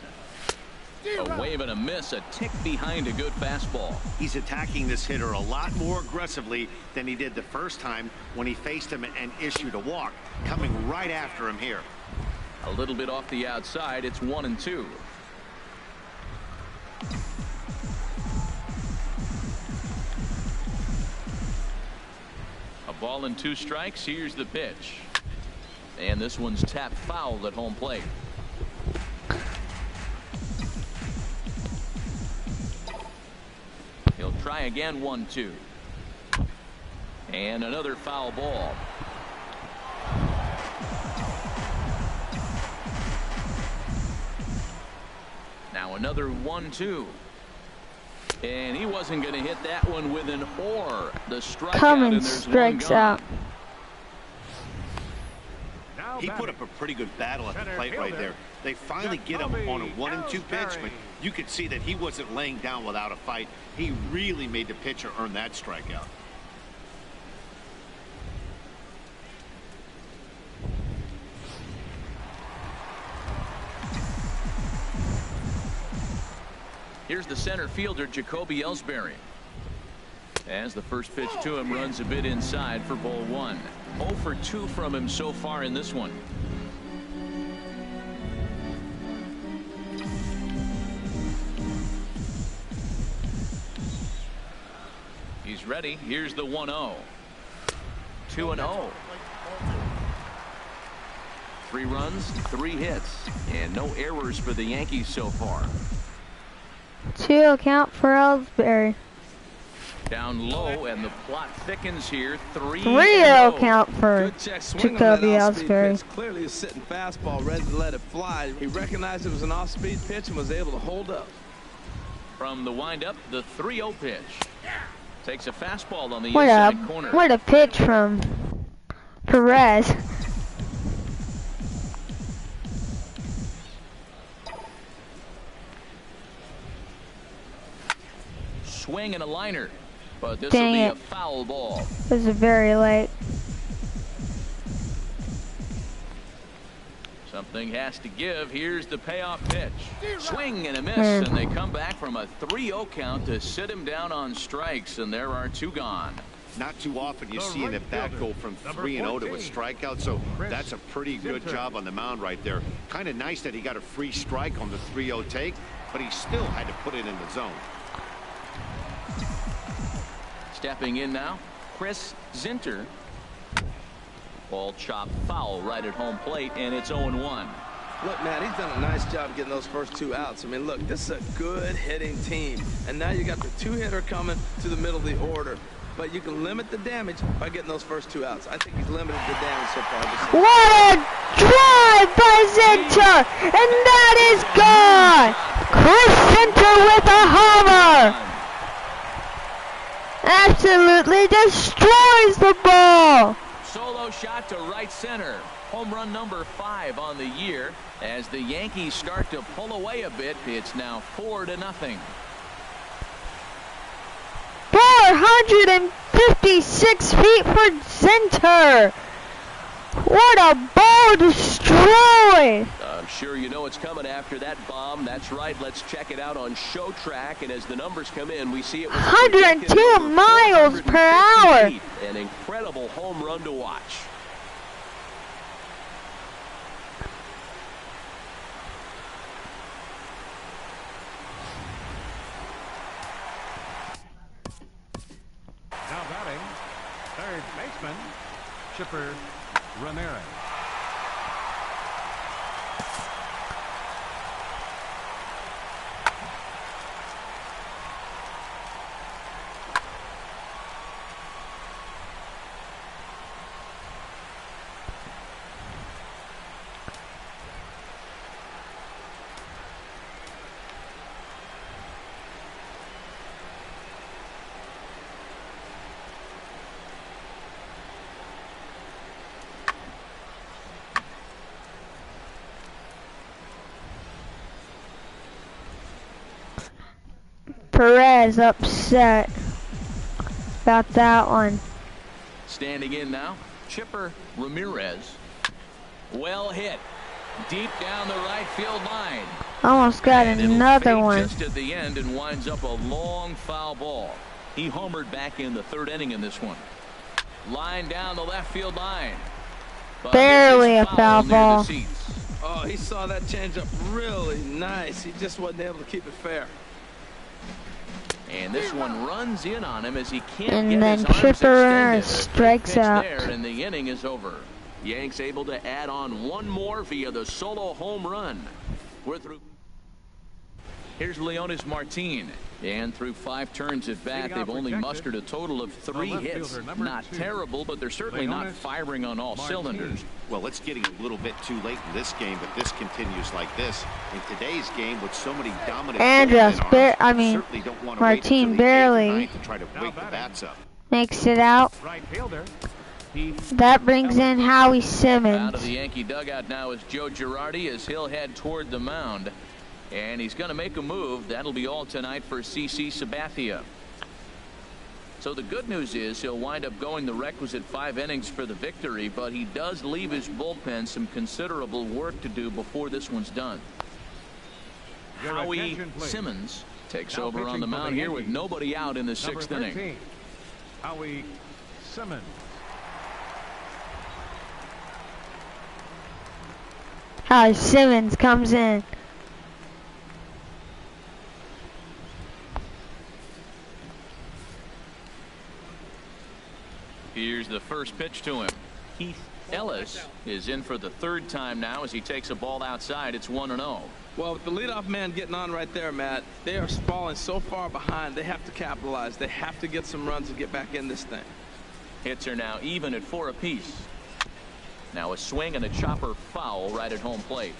A wave and a miss, a tick behind a good fastball. He's attacking this hitter a lot more aggressively than he did the first time when he faced him and issued a walk. Coming right after him here. A little bit off the outside. It's 1-2. A ball and 2 strikes. Here's the pitch. And this one's tapped foul at home plate. He'll try again. 1-2. And another foul ball. Now another 1-2. And he wasn't going to hit that one with an or. The strikeout. Cummins strikes out. He put up a pretty good battle at the plate right there. They finally get him on a 1-2 pitch, but you could see that he wasn't laying down without a fight. He really made the pitcher earn that strikeout. Here's the center fielder, Jacoby Ellsbury. As the first pitch to him runs a bit inside for ball one. 0 for 2 from him so far in this one. He's ready. Here's the 1-0. 2-0. 3 runs, 3 hits, and no errors for the Yankees so far. 2 count for Ellsbury. Down low, and the plot thickens here. 3-0 count for Jacoby Ellsbury. Clearly a sitting fastball, ready to let it fly. He recognized it was an off-speed pitch and was able to hold up. From the windup, the 3-0 pitch. Takes a fastball on the inside corner. What a pitch from Perez. Swing and a liner, but this will be a foul ball. This is very late. Something has to give. Here's the payoff pitch. Swing and a miss, and they come back from a 3-0 count to sit him down on strikes, and there are 2 gone. Not too often you see an at-bat go from 3-0 to a strikeout, so that's a pretty good job on the mound right there. Kind of nice that he got a free strike on the 3-0 take, but he still had to put it in the zone. Stepping in now, Chris Zinter. Ball chopped foul right at home plate, and it's 0-1. Look, man, he's done a nice job getting those first 2 outs. I mean, look, this is a good hitting team. And now you got the 2-hitter coming to the middle of the order. But you can limit the damage by getting those first 2 outs. I think he's limited the damage so far this season. What a drive by Zinter! And that is gone! Chris Zinter with a homer! Absolutely destroys the ball. Solo shot to right center. Home run number 5 on the year. As the Yankees start to pull away a bit, it's now 4-0. 456 feet for Zinter. What a ball destroy. I'm sure you know it's coming after that bomb. That's right. Let's check it out on Show Track. And as the numbers come in, we see it was 102 miles per hour. An incredible home run to watch. Now batting, third baseman, Chipper Ramirez. Perez upset about that one. Standing in now, Chipper Ramirez. Well hit. Deep down the right field line. Almost got And another one. Just at the end and winds up a long foul ball. He homered back in the third inning in this one. Line down the left field line. But barely a foul ball. Oh, he saw that changeup really nice. He just wasn't able to keep it fair. And this one runs in on him as he can't and get then his arms Chipper extended. strikes out. There, and the inning is over. Yanks able to add on one more via the solo home run. We're through. Here's Leonis Martin. And through 5 turns at bat, they've only mustered a total of 3 hits. Not terrible, but they're certainly not firing on all cylinders. Well, it's getting a little bit too late in this game, but this continues like this. In today's game, with so many dominant Martin barely to try to wake the bats up. Makes it out. Right fielder. That brings in Howie Simmons. Out of the Yankee dugout now is Joe Girardi as he'll head toward the mound. And he's going to make a move. That'll be all tonight for CC Sabathia. So the good news is he'll wind up going the requisite 5 innings for the victory, but he does leave his bullpen some considerable work to do before this one's done. Howie Simmons takes over on the mound here with nobody out in the 6th inning. Howie Simmons. Howie Simmons comes in. Here's the first pitch to him. Keith Ellis is in for the 3rd time now as he takes a ball outside. It's 1-0. Well, with the leadoff man getting on right there, Matt, they are falling so far behind. They have to capitalize. They have to get some runs and get back in this thing. Hits are now even at 4 apiece. Now a swing and a chopper foul right at home plate.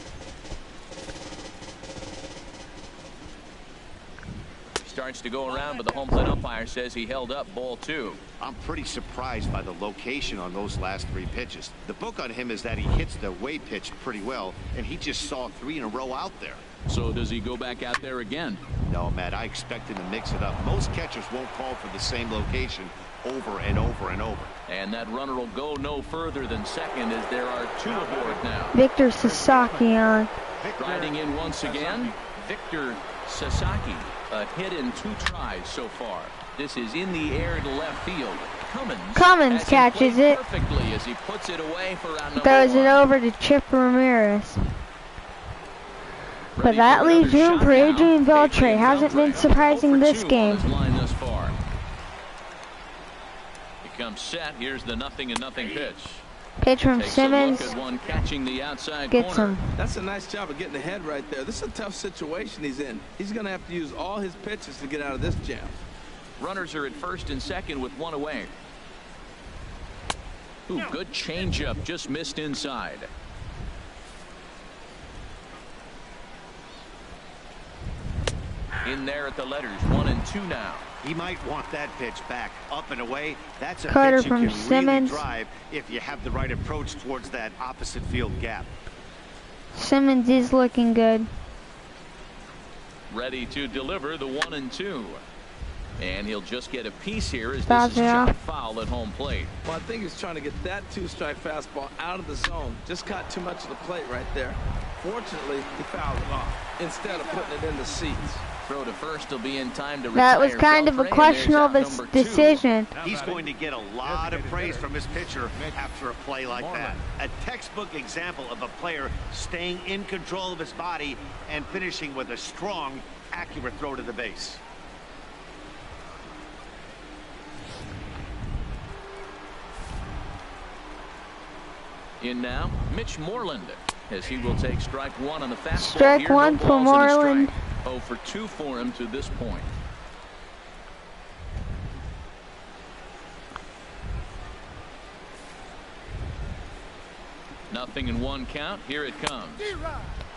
Starts to go around, but the home plate umpire says he held up ball 2. I'm pretty surprised by the location on those last 3 pitches. The book on him is that he hits the way pitch pretty well, and he just saw 3 in a row out there. So does he go back out there again? No, Matt, I expect him to mix it up. Most catchers won't call for the same location over and over and over. And that runner will go no further than second as there are 2 aboard now. Victor Sasaki on. Riding in once again, Victor Sasaki. A hit in 2 tries so far. This is in the air to left field. Cummins catches it. Perfectly as he puts it away for round number 1. Throws it over to Chipper Ramirez. But that leaves room for Adrian Beltre. Hasn't been surprising this game. Becomes set. Here's the 0-0 pitch. Pitch from Simmons. Catching the outside gets him. That's a nice job of getting ahead right there. This is a tough situation he's in. He's going to have to use all his pitches to get out of this jam. Runners are at 1st and 2nd with 1 away. Ooh, good changeup, just missed inside. In there at the letters, 1 and 2 now. He might want that pitch back, up and away. That's a Cutter pitch you from can Simmons. really drive if you have the right approach towards that opposite field gap. Simmons is looking good. Ready to deliver the 1 and 2. And he'll just get a piece here as this is shot foul at home plate. Well, I think he's trying to get that 2-strike fastball out of the zone. Just caught too much of the plate right there. Fortunately, he fouled it off instead of putting it in the seats. Throw to first will be in time to retire. That was kind of a questionable decision. He's going to get a lot of praise from his pitcher after a play like that. A textbook example of a player staying in control of his body and finishing with a strong, accurate throw to the base. In now, Mitch Moreland, as he will take strike one on the fastball. Strike one for Moreland. 0 for 2 for him to this point. Nothing in 1 count. Here it comes.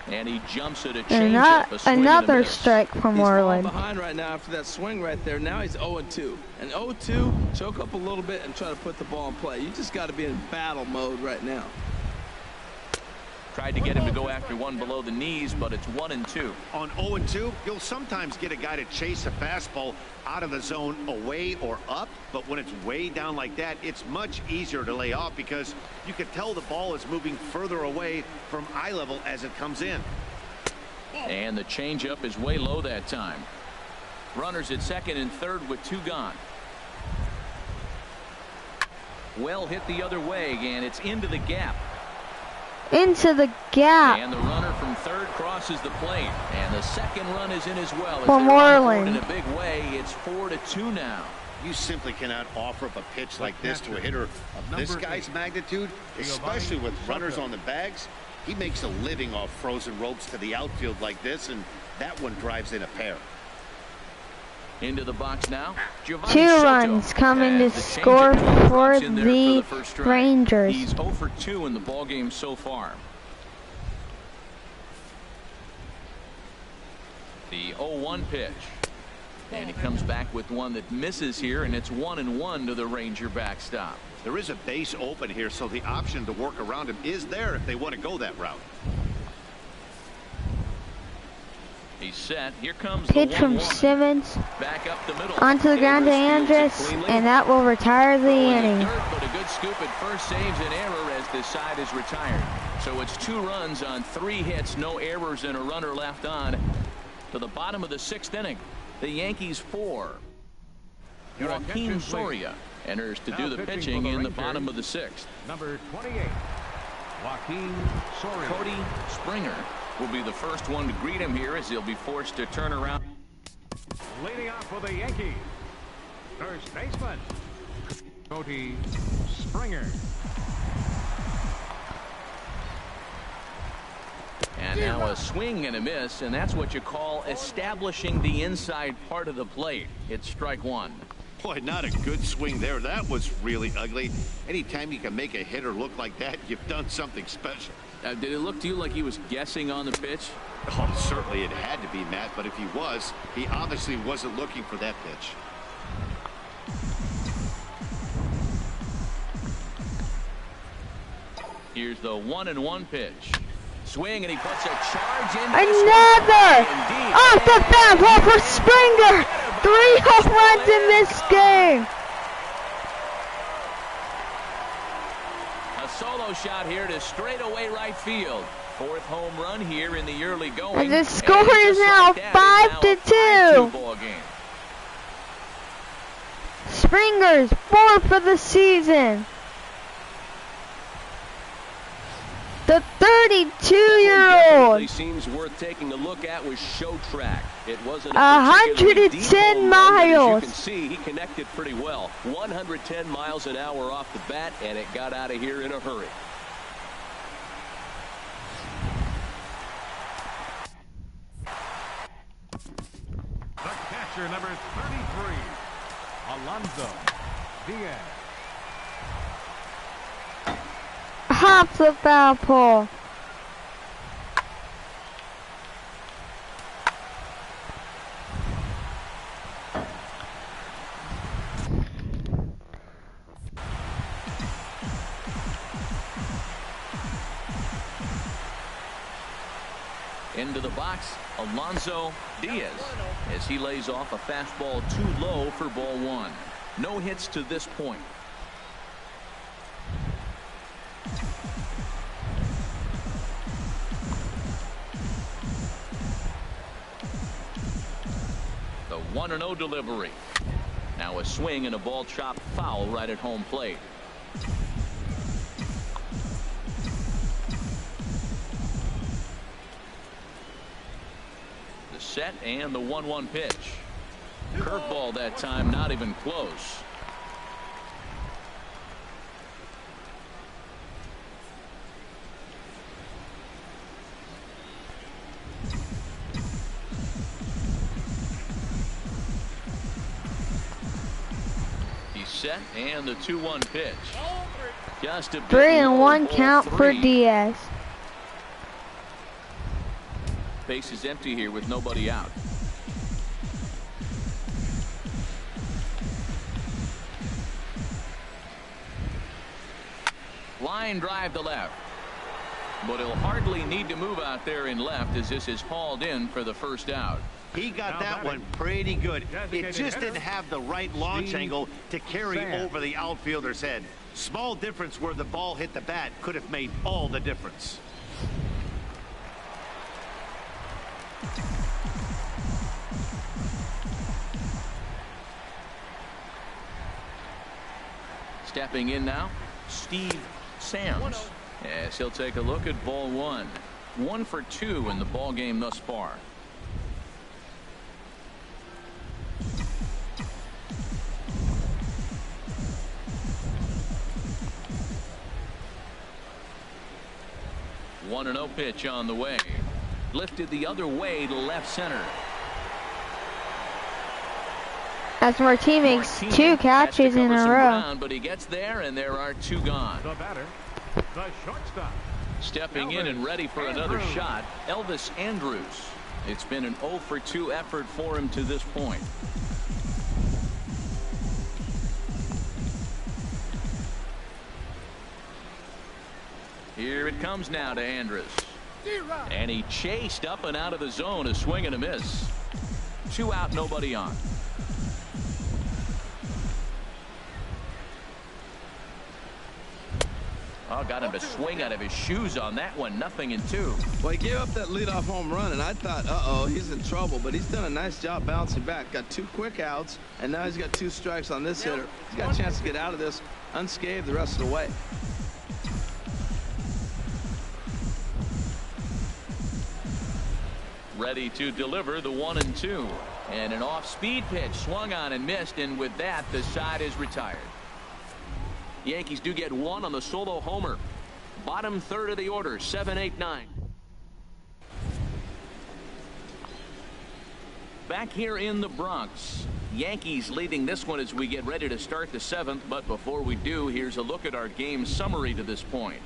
And he jumps at a changeup. Another strike for Moreland. He's behind right now after that swing right there. Now he's 0-2. And 0-2, choke up a little bit and try to put the ball in play. You just got to be in battle mode right now. Tried to get him to go after one below the knees, but it's 1-2. On 0-2, you'll sometimes get a guy to chase a fastball out of the zone away or up, but when it's way down like that, it's much easier to lay off because you can tell the ball is moving further away from eye level as it comes in. And the changeup is way low that time. Runners at second and third with 2 gone. Well hit the other way, and it's into the gap. Into the gap. And the runner from third crosses the plate. And the second run is in as well. For Moreland. In a big way, it's 4-2 now. You simply cannot offer up a pitch like this to a hitter of this guy's magnitude, especially with runners on the bags. He makes a living off frozen ropes to the outfield like this, and that one drives in a pair. Into the box now. 2 runs coming to score for the Rangers. He's 0 for 2 in the ball game so far. The 0-1 pitch. And he comes back with one that misses here, and it's 1-1 to the Ranger backstop. There is a base open here, so the option to work around him is there if they want to go that route. He's set. Here comes pitch the from Simmons. Back up the middle. Onto the ground to Andrus, and that will retire the inning. But a good scoop at first saves an error as this side is retired. So it's 2 runs on 3 hits, no errors, and a runner left on. To the bottom of the 6th inning, the Yankees 4. Joaquin Soria enters to do the pitching in the bottom of the 6th. Number 28, Joaquin Soria. Cody Springer will be the first one to greet him here as he'll be forced to turn around. Leading off for the Yankees, first baseman, Cody Springer. And now a swing and a miss, and that's what you call establishing the inside part of the plate. It's strike 1. Boy, not a good swing there. That was really ugly. Anytime you can make a hitter look like that, you've done something special. Did it look to you like he was guessing on the pitch? Oh, certainly it had to be, Matt, but if he was, he obviously wasn't looking for that pitch. Here's the 1-1 pitch. Swing, and he puts a charge in. Another off the foul ball for Springer. 3 home runs in this game. A solo shot here to straightaway right field. 4th home run here in the early going. And the score is now 5-2. Ball game. Springer's 4 for the season. The 32-year-old. Seems worth taking a look at was Show Track. It wasn't 110 miles. As you can see, he connected pretty well. 110 miles an hour off the bat, and it got out of here in a hurry. The catcher, number 33, Alonso Diaz. Hops the foul pole. Into the box, Alonso Diaz, as he lays off a fastball too low for ball one. No hits to this point. The 1-0 delivery. Now a swing and a ball chopped foul right at home plate. The set and the 1-1 pitch. Curveball that time, not even close. Set and the 2-1 pitch. Just a 3-1 count for Diaz. Base is empty here with nobody out. Line drive to left, but he'll hardly need to move out there in left as this is hauled in for the first out. He got that one pretty good. It just didn't have the right launch angle to carry over the outfielder's head. Small difference where the ball hit the bat could have made all the difference. Stepping in now, Steve Sands, as he'll take a look at ball one. 1 for 2 in the ball game thus far. One 1-0 pitch on the way. Lifted the other way to left center. As Martin makes 2 catches in a row. Ground, but he gets there and there are 2 gone. The batter, the shortstop. Stepping in and ready for another shot, Elvis Andrus. It's been an 0 for 2 effort for him to this point. Here it comes now to Andrus. And he chased up and out of the zone, a swing and a miss. 2 out, nobody on. Oh, got him to swing out of his shoes on that one. 0-2. Well, he gave up that leadoff home run, and I thought, uh-oh, he's in trouble. But he's done a nice job bouncing back. Got 2 quick outs, and now he's got 2 strikes on this hitter. He's got a chance to get out of this unscathed the rest of the way. Ready to deliver the 1-2. And an off-speed pitch swung on and missed, and with that, the side is retired. Yankees do get 1 on the solo homer. Bottom third of the order, 7, 8, 9. Back here in the Bronx, Yankees leading this one as we get ready to start the 7th. But before we do, here's a look at our game summary to this point.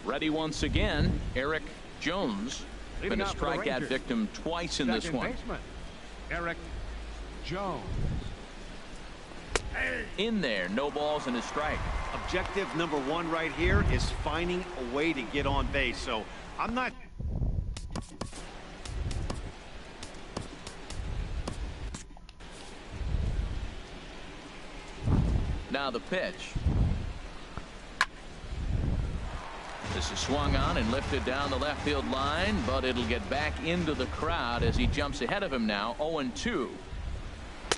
Ready once again, Eric Jones. Been a strikeout victim twice in this one. Eric Jones. In there, no balls and a strike. Objective number 1 right here is finding a way to get on base. So I'm not. Now the pitch. This is swung on and lifted down the left field line, but it'll get back into the crowd as he jumps ahead of him now. 0-2.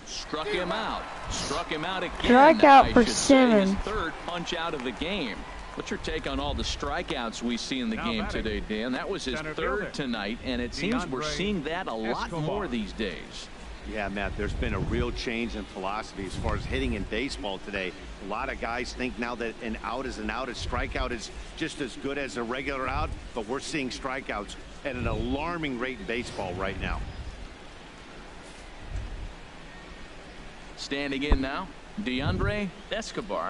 Struck him out. Struck him out again. Strikeout for Simmons. His 3rd punch out of the game. What's your take on all the strikeouts we see in the game today, Dan? That was his 3rd tonight, and it seems we're seeing that a lot more these days. Yeah, Matt, there's been a real change in philosophy as far as hitting in baseball today. A lot of guys think now that an out is an out. A strikeout is just as good as a regular out, but we're seeing strikeouts at an alarming rate in baseball right now. Standing in now, DeAndre Escobar.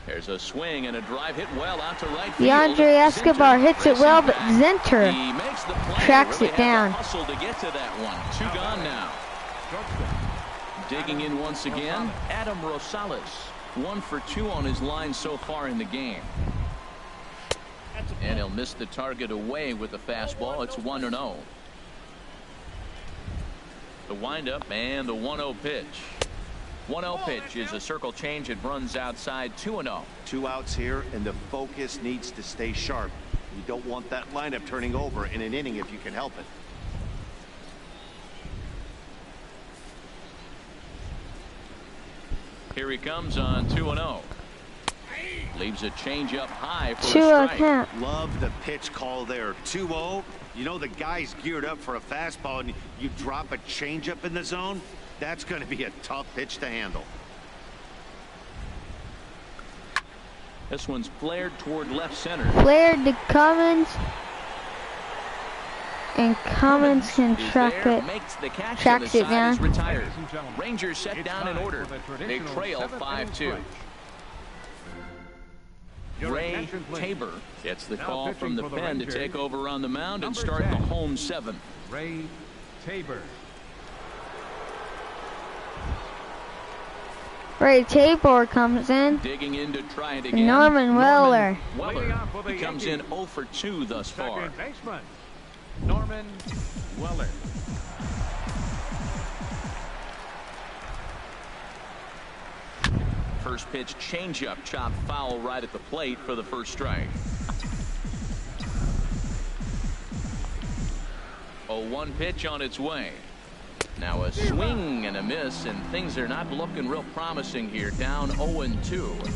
There's a swing and a drive hit well out to right field. DeAndre Escobar hits it well, but Zinter tracks it down. Hustle to get to that one. 2 gone now. Digging in once again, Adam Rosales. 1 for 2 on his line so far in the game. And he'll miss the target away with the fastball. It's 1-0. The windup and the 1-0 pitch. 1-0 pitch is a circle change. It runs outside. 2-0. 2 outs here, and the focus needs to stay sharp. You don't want that lineup turning over in an inning if you can help it. Here he comes on 2-0. Leaves a change up high for a strike. Love the pitch call there. 2-0. You know the guy's geared up for a fastball, and you drop a changeup in the zone. That's going to be a tough pitch to handle. This one's flared toward left center. Flared to Cummins. And Cummins can track it. Tracks it down. Retired. Rangers set down in order. They trail 5-2. Ray Tabor gets the call from the pen to take over on the mound and start the home 7th. Ray Tabor. Ray Tabor comes in. Digging in to try it again. Norman Weller. He comes in 0 for 2 thus far. Second baseman, Norman Weller. First pitch changeup chopped foul right at the plate for the first strike. 0-1 pitch on its way. Now a swing and a miss, and things are not looking real promising here. Down 0-2.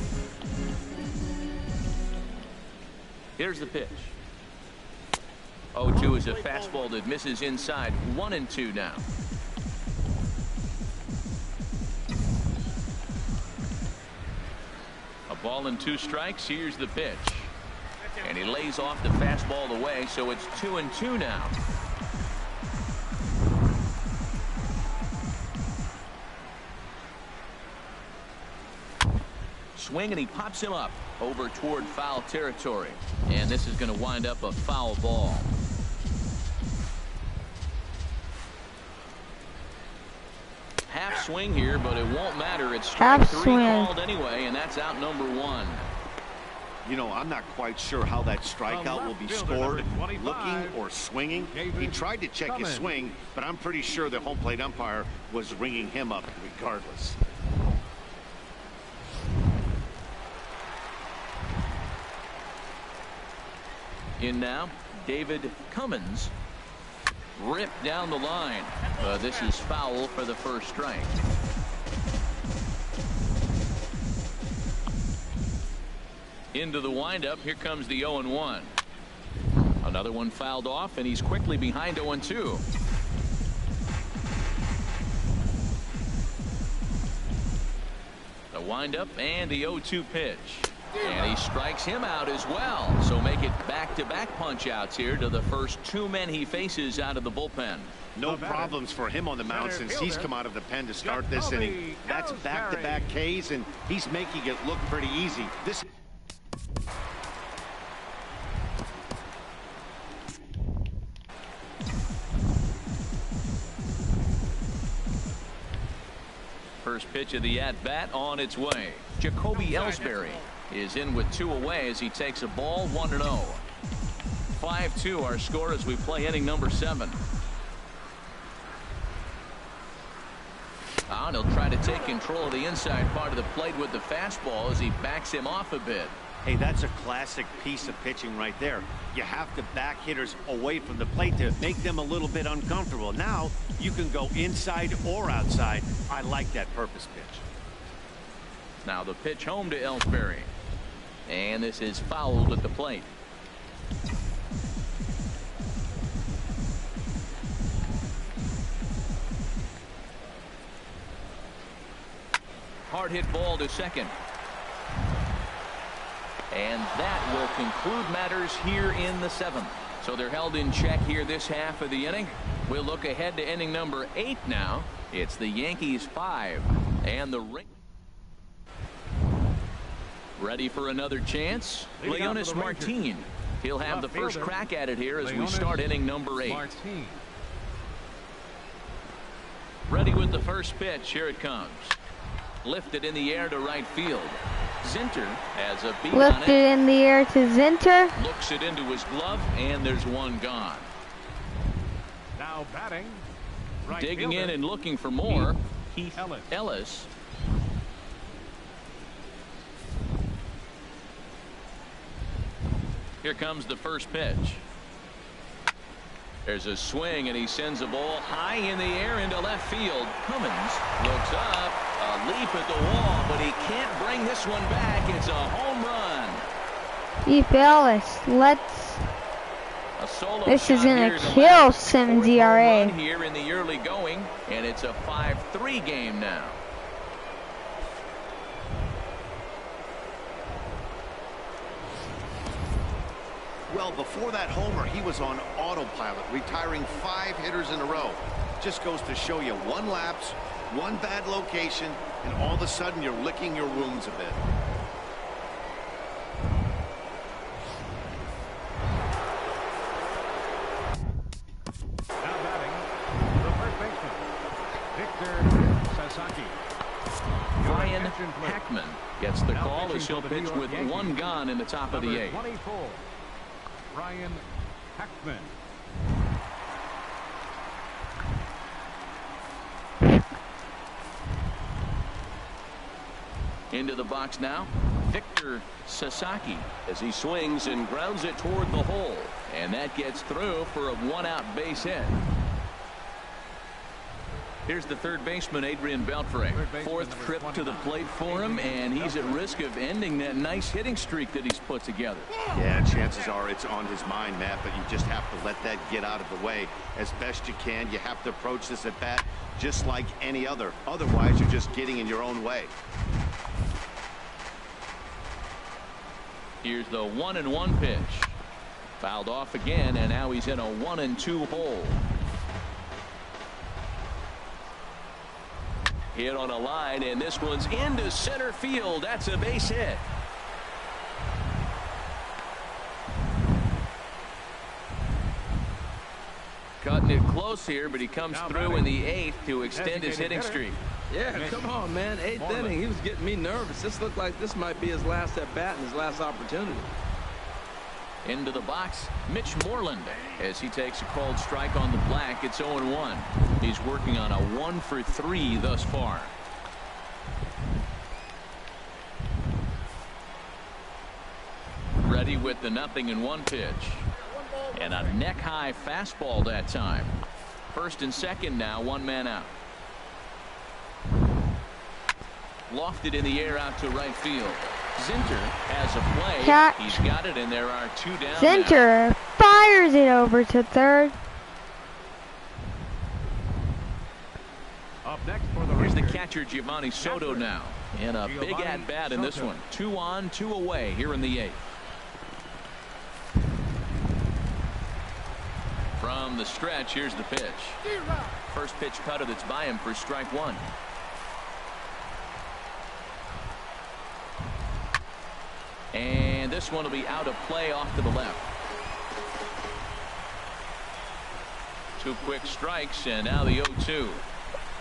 Here's the pitch. 0-2 is a fastball that misses inside. 1-2 now. A ball and 2 strikes. Here's the pitch. And he lays off the fastball away, so it's 2-2 now. Swing, and he pops him up over toward foul territory. And this is going to wind up a foul ball. Half swing here, but it won't matter. It's strike 3 called anyway, and that's out number 1. You know, I'm not quite sure how that strikeout will be scored, looking or swinging. He tried to check his swing, but I'm pretty sure the home plate umpire was ringing him up regardless. In now, David Cummins. Ripped down the line. This is foul for the first strike. Into the windup. Here comes the 0-1. Another one fouled off, and he's quickly behind 0-2. The windup and the 0-2 pitch. And he strikes him out as well. So make it back-to-back punch-outs here to the first 2 men he faces out of the bullpen. No problems for him on the mound since he's come out of the pen to start this inning. That's back-to-back Ks, and he's making it look pretty easy. This first pitch of the at-bat on its way. Jacoby Ellsbury is in with 2 away as he takes a ball. 1-0. 5-2 our score as we play inning number 7. And he'll try to take control of the inside part of the plate with the fastball as he backs him off a bit. Hey, that's a classic piece of pitching right there. You have to back hitters away from the plate to make them a little bit uncomfortable. Now you can go inside or outside. I like that purpose pitch. Now the pitch home to Ellsbury. And this is fouled at the plate. Hard hit ball to second. And that will conclude matters here in the 7th. So they're held in check here this half of the inning. We'll look ahead to inning number 8 now. It's the Yankees 5 and the Rangers. Ready for another chance? Leonis Martin. He'll have the first crack at it here as we start inning number 8. Ready with the first pitch. Here it comes. Lifted in the air to right field. Zinter has a beat Lifted on it. in the air to Zinter. Looks it into his glove, and there's one gone. Now batting. Right Digging fielder. in and looking for more. Heath Ellis. Here comes the first pitch. There's a swing, and he sends a ball high in the air into left field. Cummins looks up, a leap at the wall, but he can't bring this one back. It's a home run. Heath Ellis. This is gonna kill Simmons' ERA. Here in the early going, and it's a 5-3 game now. Well, before that homer, he was on autopilot, retiring 5 hitters in a row. Just goes to show you one lapse, one bad location, and all of a sudden you're licking your wounds a bit. Now batting. The first baseman. Victor Sasaki. Ryan Hackman gets the call as he'll pitch with one gone in the top of the 8th. 24. Ryan Hackman. Into the box now, Victor Sasaki as he swings and grounds it toward the hole, and that gets through for a 1-out base hit. Here's the third baseman, Adrian Beltre. 4th trip to the plate for him, and he's at risk of ending that nice hitting streak that he's put together. Yeah, chances are it's on his mind, Matt, but you just have to let that get out of the way as best you can. You have to approach this at bat just like any other. Otherwise, you're just getting in your own way. Here's the 1-1 pitch. Fouled off again, and now he's in a 1-2 hole. Hit on a line, and this one's into center field. That's a base hit. Cutting it close here, but he comes through in the 8th to extend his hitting streak. Yeah, come on, man. 8th inning. He was getting me nervous. This looked like this might be his last at bat and his last opportunity. Into the box, Mitch Moreland, as he takes a called strike on the black. It's 0-1. He's working on a 1-for-3 thus far. Ready with the 0-1 pitch. And a neck-high fastball that time. First and second now, 1 man out. Lofted in the air out to right field. Zinter has a play. Catch. He's got it, and there are 2 down. Zinter fires it over to third. Up next for the Here's the Rangers. catcher, Giovanni Soto now. And a big at-bat in this one. 2 on, 2 away here in the 8th. From the stretch, here's the pitch. First pitch cutter that's by him for strike 1. And this one will be out of play off to the left. 2 quick strikes, and now the 0-2.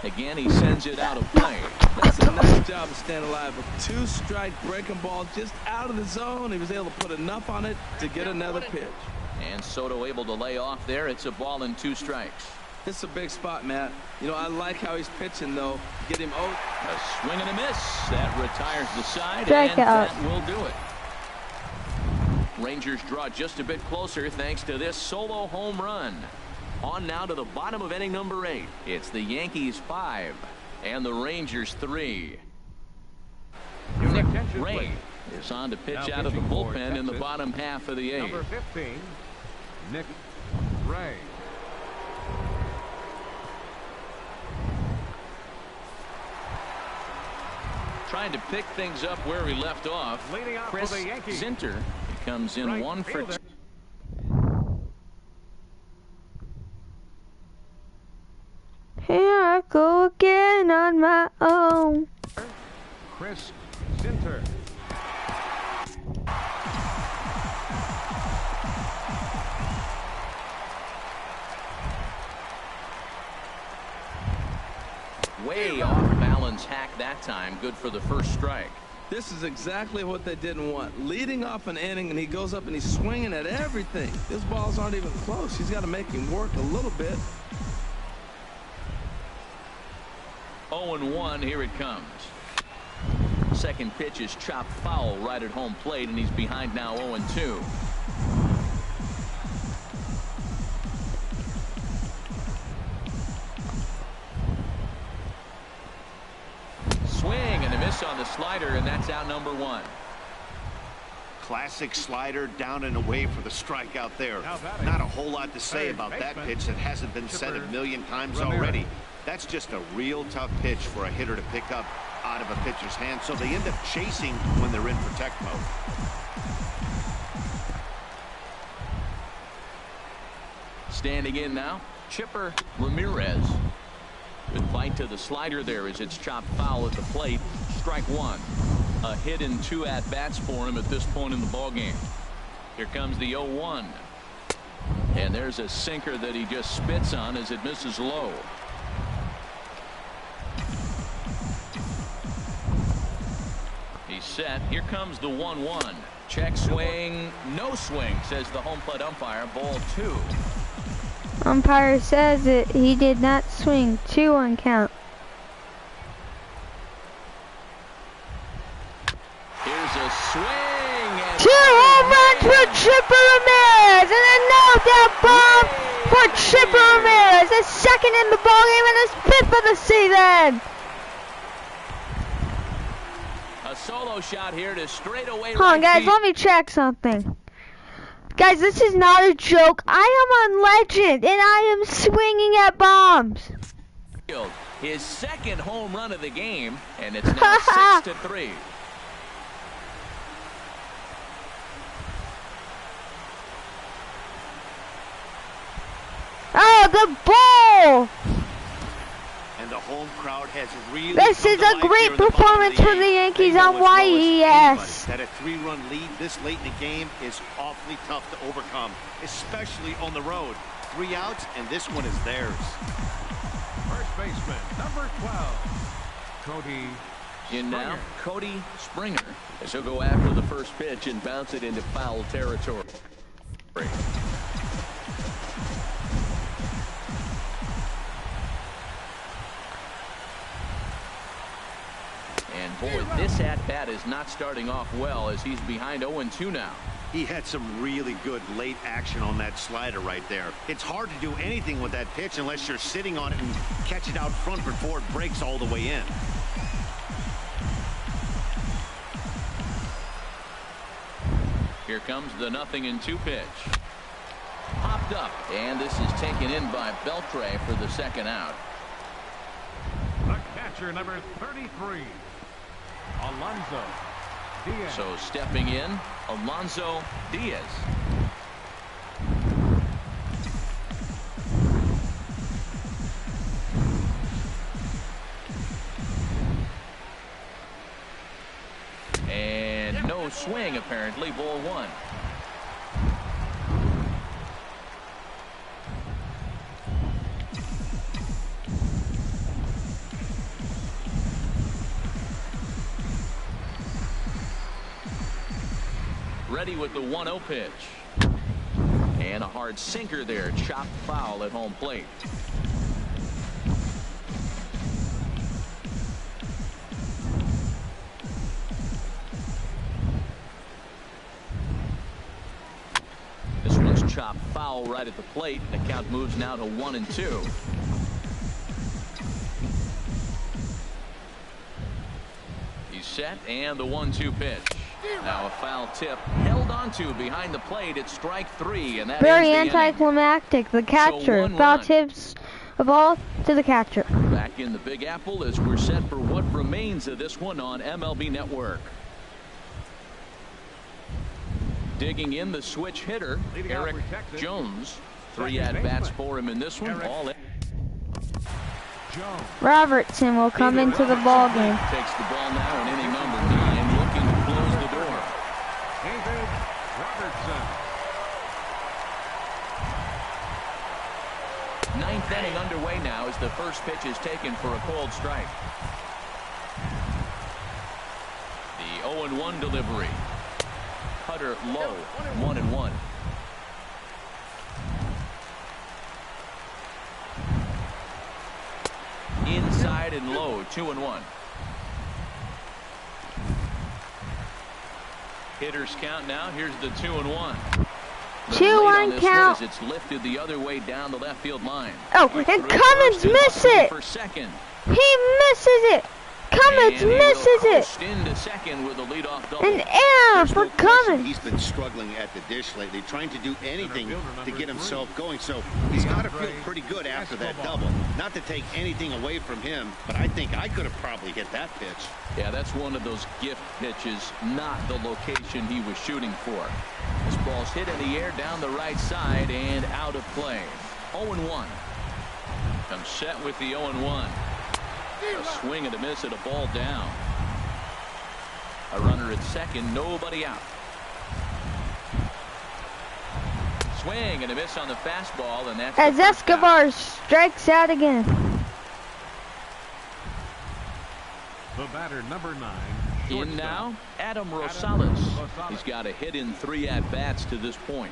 Again, he sends it out of play. That's a nice job of staying alive. A 2-strike breaking ball just out of the zone. He was able to put enough on it to get another pitch. And Soto able to lay off there. It's a ball and 2 strikes. It's a big spot, Matt. You know, I like how he's pitching, though. Get him out. A swing and a miss. That retires the side, Strike and out. that will do it. Rangers draw just a bit closer thanks to this solo home run. On now to the bottom of inning number 8. It's the Yankees 5 and the Rangers 3. Nick Ray is on to pitch out of the bullpen in the bottom half of the 8th. Number 15, Nick Ray. Trying to pick things up where he left off. Leading off Chris for the Yankees. Zinter comes in Right 1 for fielder. 2. Here I go again on my own. Chris Zinter. Way off balance Mullins hacked that time. Good for the first strike. This is exactly what they didn't want. Leading off an inning, and he goes up and he's swinging at everything. His balls aren't even close. He's got to make him work a little bit. 0-1, here it comes. Second pitch is chopped foul right at home plate, and he's behind now 0-2. Swing and a miss on the slider, and that's out number 1. Classic slider, down and away for the strikeout there. Not a whole lot to say about that pitch that hasn't been said a million times already. That's just a real tough pitch for a hitter to pick up out of a pitcher's hand, so they end up chasing when they're in protect mode. Standing in now, Chipper Ramirez. Good bite to the slider there as it's chopped foul at the plate. Strike 1. A hit in 2 at-bats for him at this point in the ballgame. Here comes the 0-1. And there's a sinker that he just spits on as it misses low. He's set. Here comes the 1-1. Check swing. No swing, says the home plate umpire. Ball 2. Umpire says that he did not swing. 2-1 count. Here's a swing. And 2 home runs for Chipper Ramirez, and a no-doubt bomb for Chipper Ramirez. His second in the ballgame and his 5th of the season. A solo shot here to straightaway. Hold on, guys. Let me check something. Guys, this is not a joke. I am on Legend, and I am swinging at bombs. His second home run of the game, and it's now 6-3. Oh, the ball! And the home crowd has really. This is a great performance for the Yankees on YES. That a 3-run lead this late in the game is awfully tough to overcome, especially on the road. 3 outs, and this one is theirs. First baseman, number 12, Cody In now, Cody Springer, as he'll go after the first pitch and bounce it into foul territory. And boy, this at-bat is not starting off well as he's behind 0-2 now. He had some really good late action on that slider right there. It's hard to do anything with that pitch unless you're sitting on it and catch it out front before it breaks all the way in. Here comes the 0-2 pitch. Popped up, and this is taken in by Beltre for the second out. The catcher, number 33, Alonso Diaz. So stepping in, Alonso Diaz. And no swing, apparently. Ball 1. Ready with the 1-0 pitch. And a hard sinker there. Chopped foul at home plate. This one's chopped foul right at the plate. The count moves now to 1-2. He's set, and the 1-2 pitch. Now a foul tip held onto behind the plate. It's strike 3, and that very ends the anticlimactic. The catcher. So Foul tips the ball to the catcher. Back in the Big Apple as we're set for what remains of this one on MLB Network. Digging in the switch hitter, Eric Jones. 3 at-bats for him in this one. All in. Robertson will come into the ball game. Takes the ball now in inning number 9, looking to close the door. David Robertson. 9th inning underway now as the first pitch is taken for a called strike. The 0-1 delivery. Cutter low, 1-1. Inside and low, 2-1. Hitters count now. Here's the 2-1. 2-1 count. It's lifted the other way down the left field line. Oh, and Cummins misses it. For second. He misses it. Cummins misses it. Into second with a leadoff double. An error for Cummins. He's been struggling at the dish lately, trying to do anything to get himself going. So he's got to feel pretty good after that double. Not to take anything away from him, but I think I could have probably hit that pitch. Yeah, that's one of those gift pitches, not the location he was shooting for. This ball's hit in the air down the right side and out of play. 0-1. Comes set with the 0-1. A swing and a miss at a ball down. A runner at second, nobody out. Swing and a miss on the fastball, and that's as Escobar strikes out again. The batter, number 9. In now, Adam Rosales. He's got a hit in 3 at-bats to this point.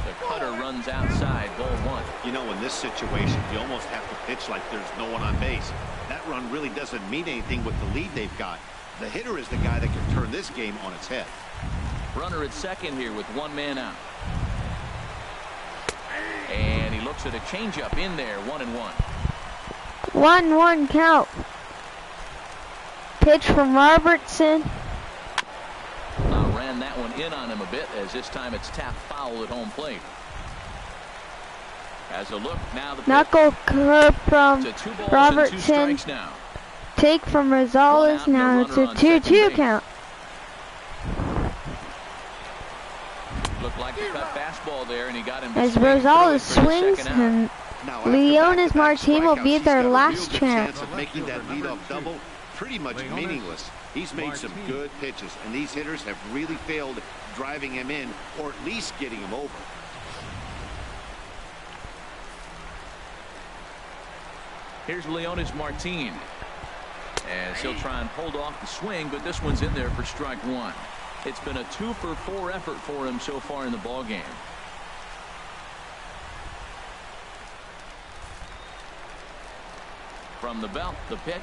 The cutter runs outside, ball 1. You know, in this situation, you almost have to pitch like there's no one on base. That run really doesn't mean anything with the lead they've got. The hitter is the guy that can turn this game on its head. Runner at second here with 1 man out. And he looks at a changeup in there, 1-1. 1-1 count. Pitch from Robertson. Ran that one in on him a bit, as this time it's tapped foul at home plate. Has a look now. The knuckle curve from Robertson. Now. Take from Rosales. Now it's a 2-2 count. Looked like a cut fastball there, and he got him. As Rosales swings, and Leonis Martin will be their last chance. Of making that leadoff double pretty much meaningless. He's made some good pitches, and these hitters have really failed driving him in, or at least getting him over. Here's Leonis Martin, as he'll try and hold off the swing, but this one's in there for strike 1. It's been a 2-for-4 effort for him so far in the ball game. From the belt, the pitch.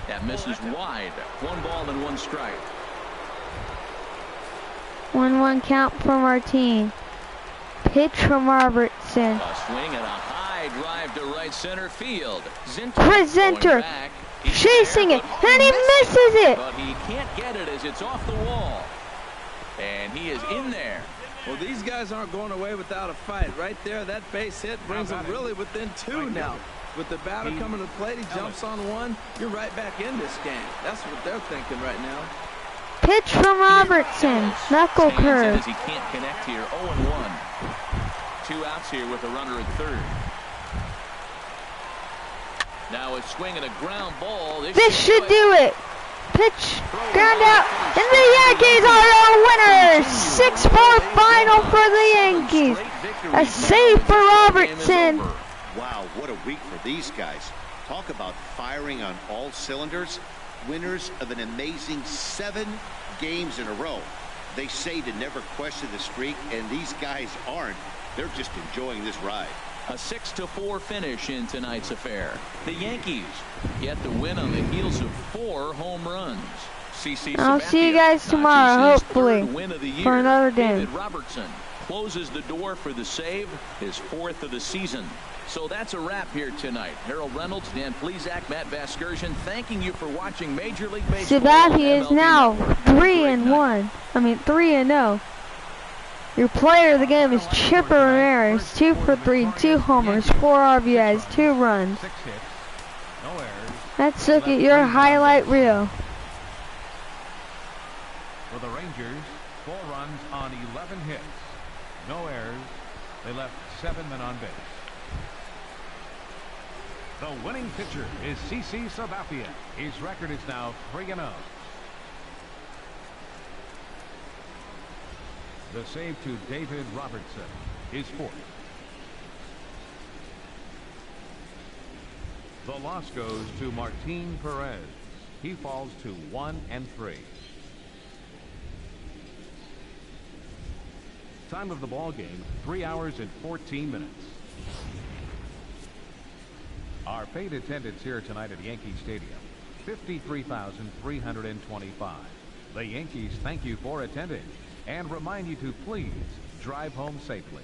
That misses wide. 1 ball and 1 strike. 1-1 count for Martin. Pitch from Robertson. A swing and a high drive to right center field. Presenter chasing it, and he misses it. But he can't get it as it's off the wall. And he is in there. Well, these guys aren't going away without a fight. Right there, that base hit brings them really within 2 now. With the batter coming to the plate, he jumps on 1. You're right back in this game. That's what they're thinking right now. Pitch from Robertson. Knuckle curve. As he can't connect here. 0-1. 2 outs here with a runner at third. Now a swing and a ground ball. This should do it. Pitch, ground out, and the Yankees are our winners. 6-4 final for the Yankees. A save for Robertson. Wow, what a week for these guys. Talk about firing on all cylinders. Winners of an amazing 7 games in a row. They say to never question the streak, and these guys aren't. They're just enjoying this ride. A 6-4 finish in tonight's affair. The Yankees get the win on the heels of 4 home runs. I'll see you guys tomorrow, hopefully, for another game. David Robertson closes the door for the save, his 4th of the season. So that's a wrap here tonight. Harold Reynolds, Dan Plesac, Matt Vasgersian, thanking you for watching Major League Baseball. Sabathia is now 3-1. I mean 3-0. Your player of the game is Chipper Ramirez, 2 for 3, 2 homers, 4 RBIs, 2 runs. 6 hits, no errors. Let's look at your highlight reel. For the Rangers, 4 runs on 11 hits, no errors. They left 7 men on base. The winning pitcher is CC Sabathia. His record is now 3-0. The save to David Robertson is 4th. The loss goes to Martin Perez. He falls to 1-3. Time of the ball game, 3 hours and 14 minutes. Our paid attendance here tonight at Yankee Stadium, 53,325. The Yankees thank you for attending and remind you to please drive home safely.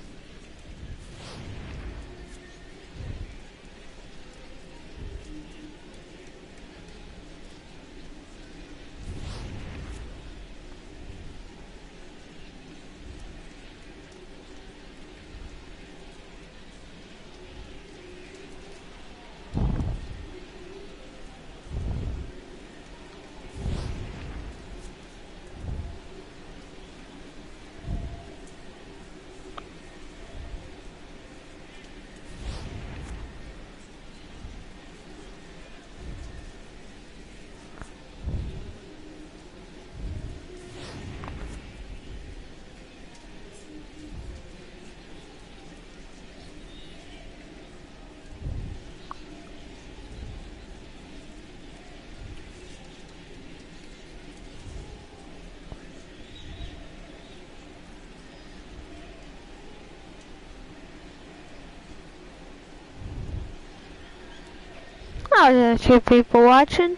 Oh, there's 2 people watching.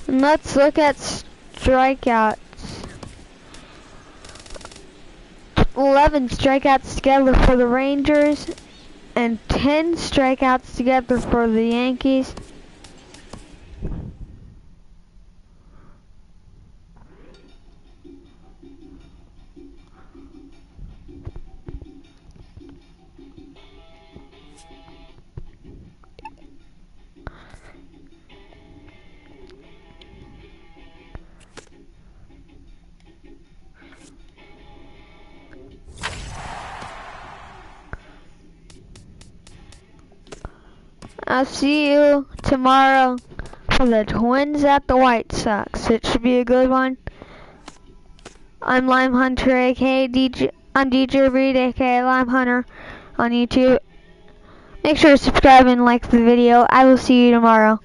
And let's look at strikeouts. 11 strikeouts together for the Rangers and 10 strikeouts together for the Yankees. I'll see you tomorrow for the Twins at the White Sox. It should be a good one. I'm Lime Hunter, aka DJ. I'm DJ Reed, aka Lime Hunter, on YouTube. Make sure to subscribe and like the video. I will see you tomorrow.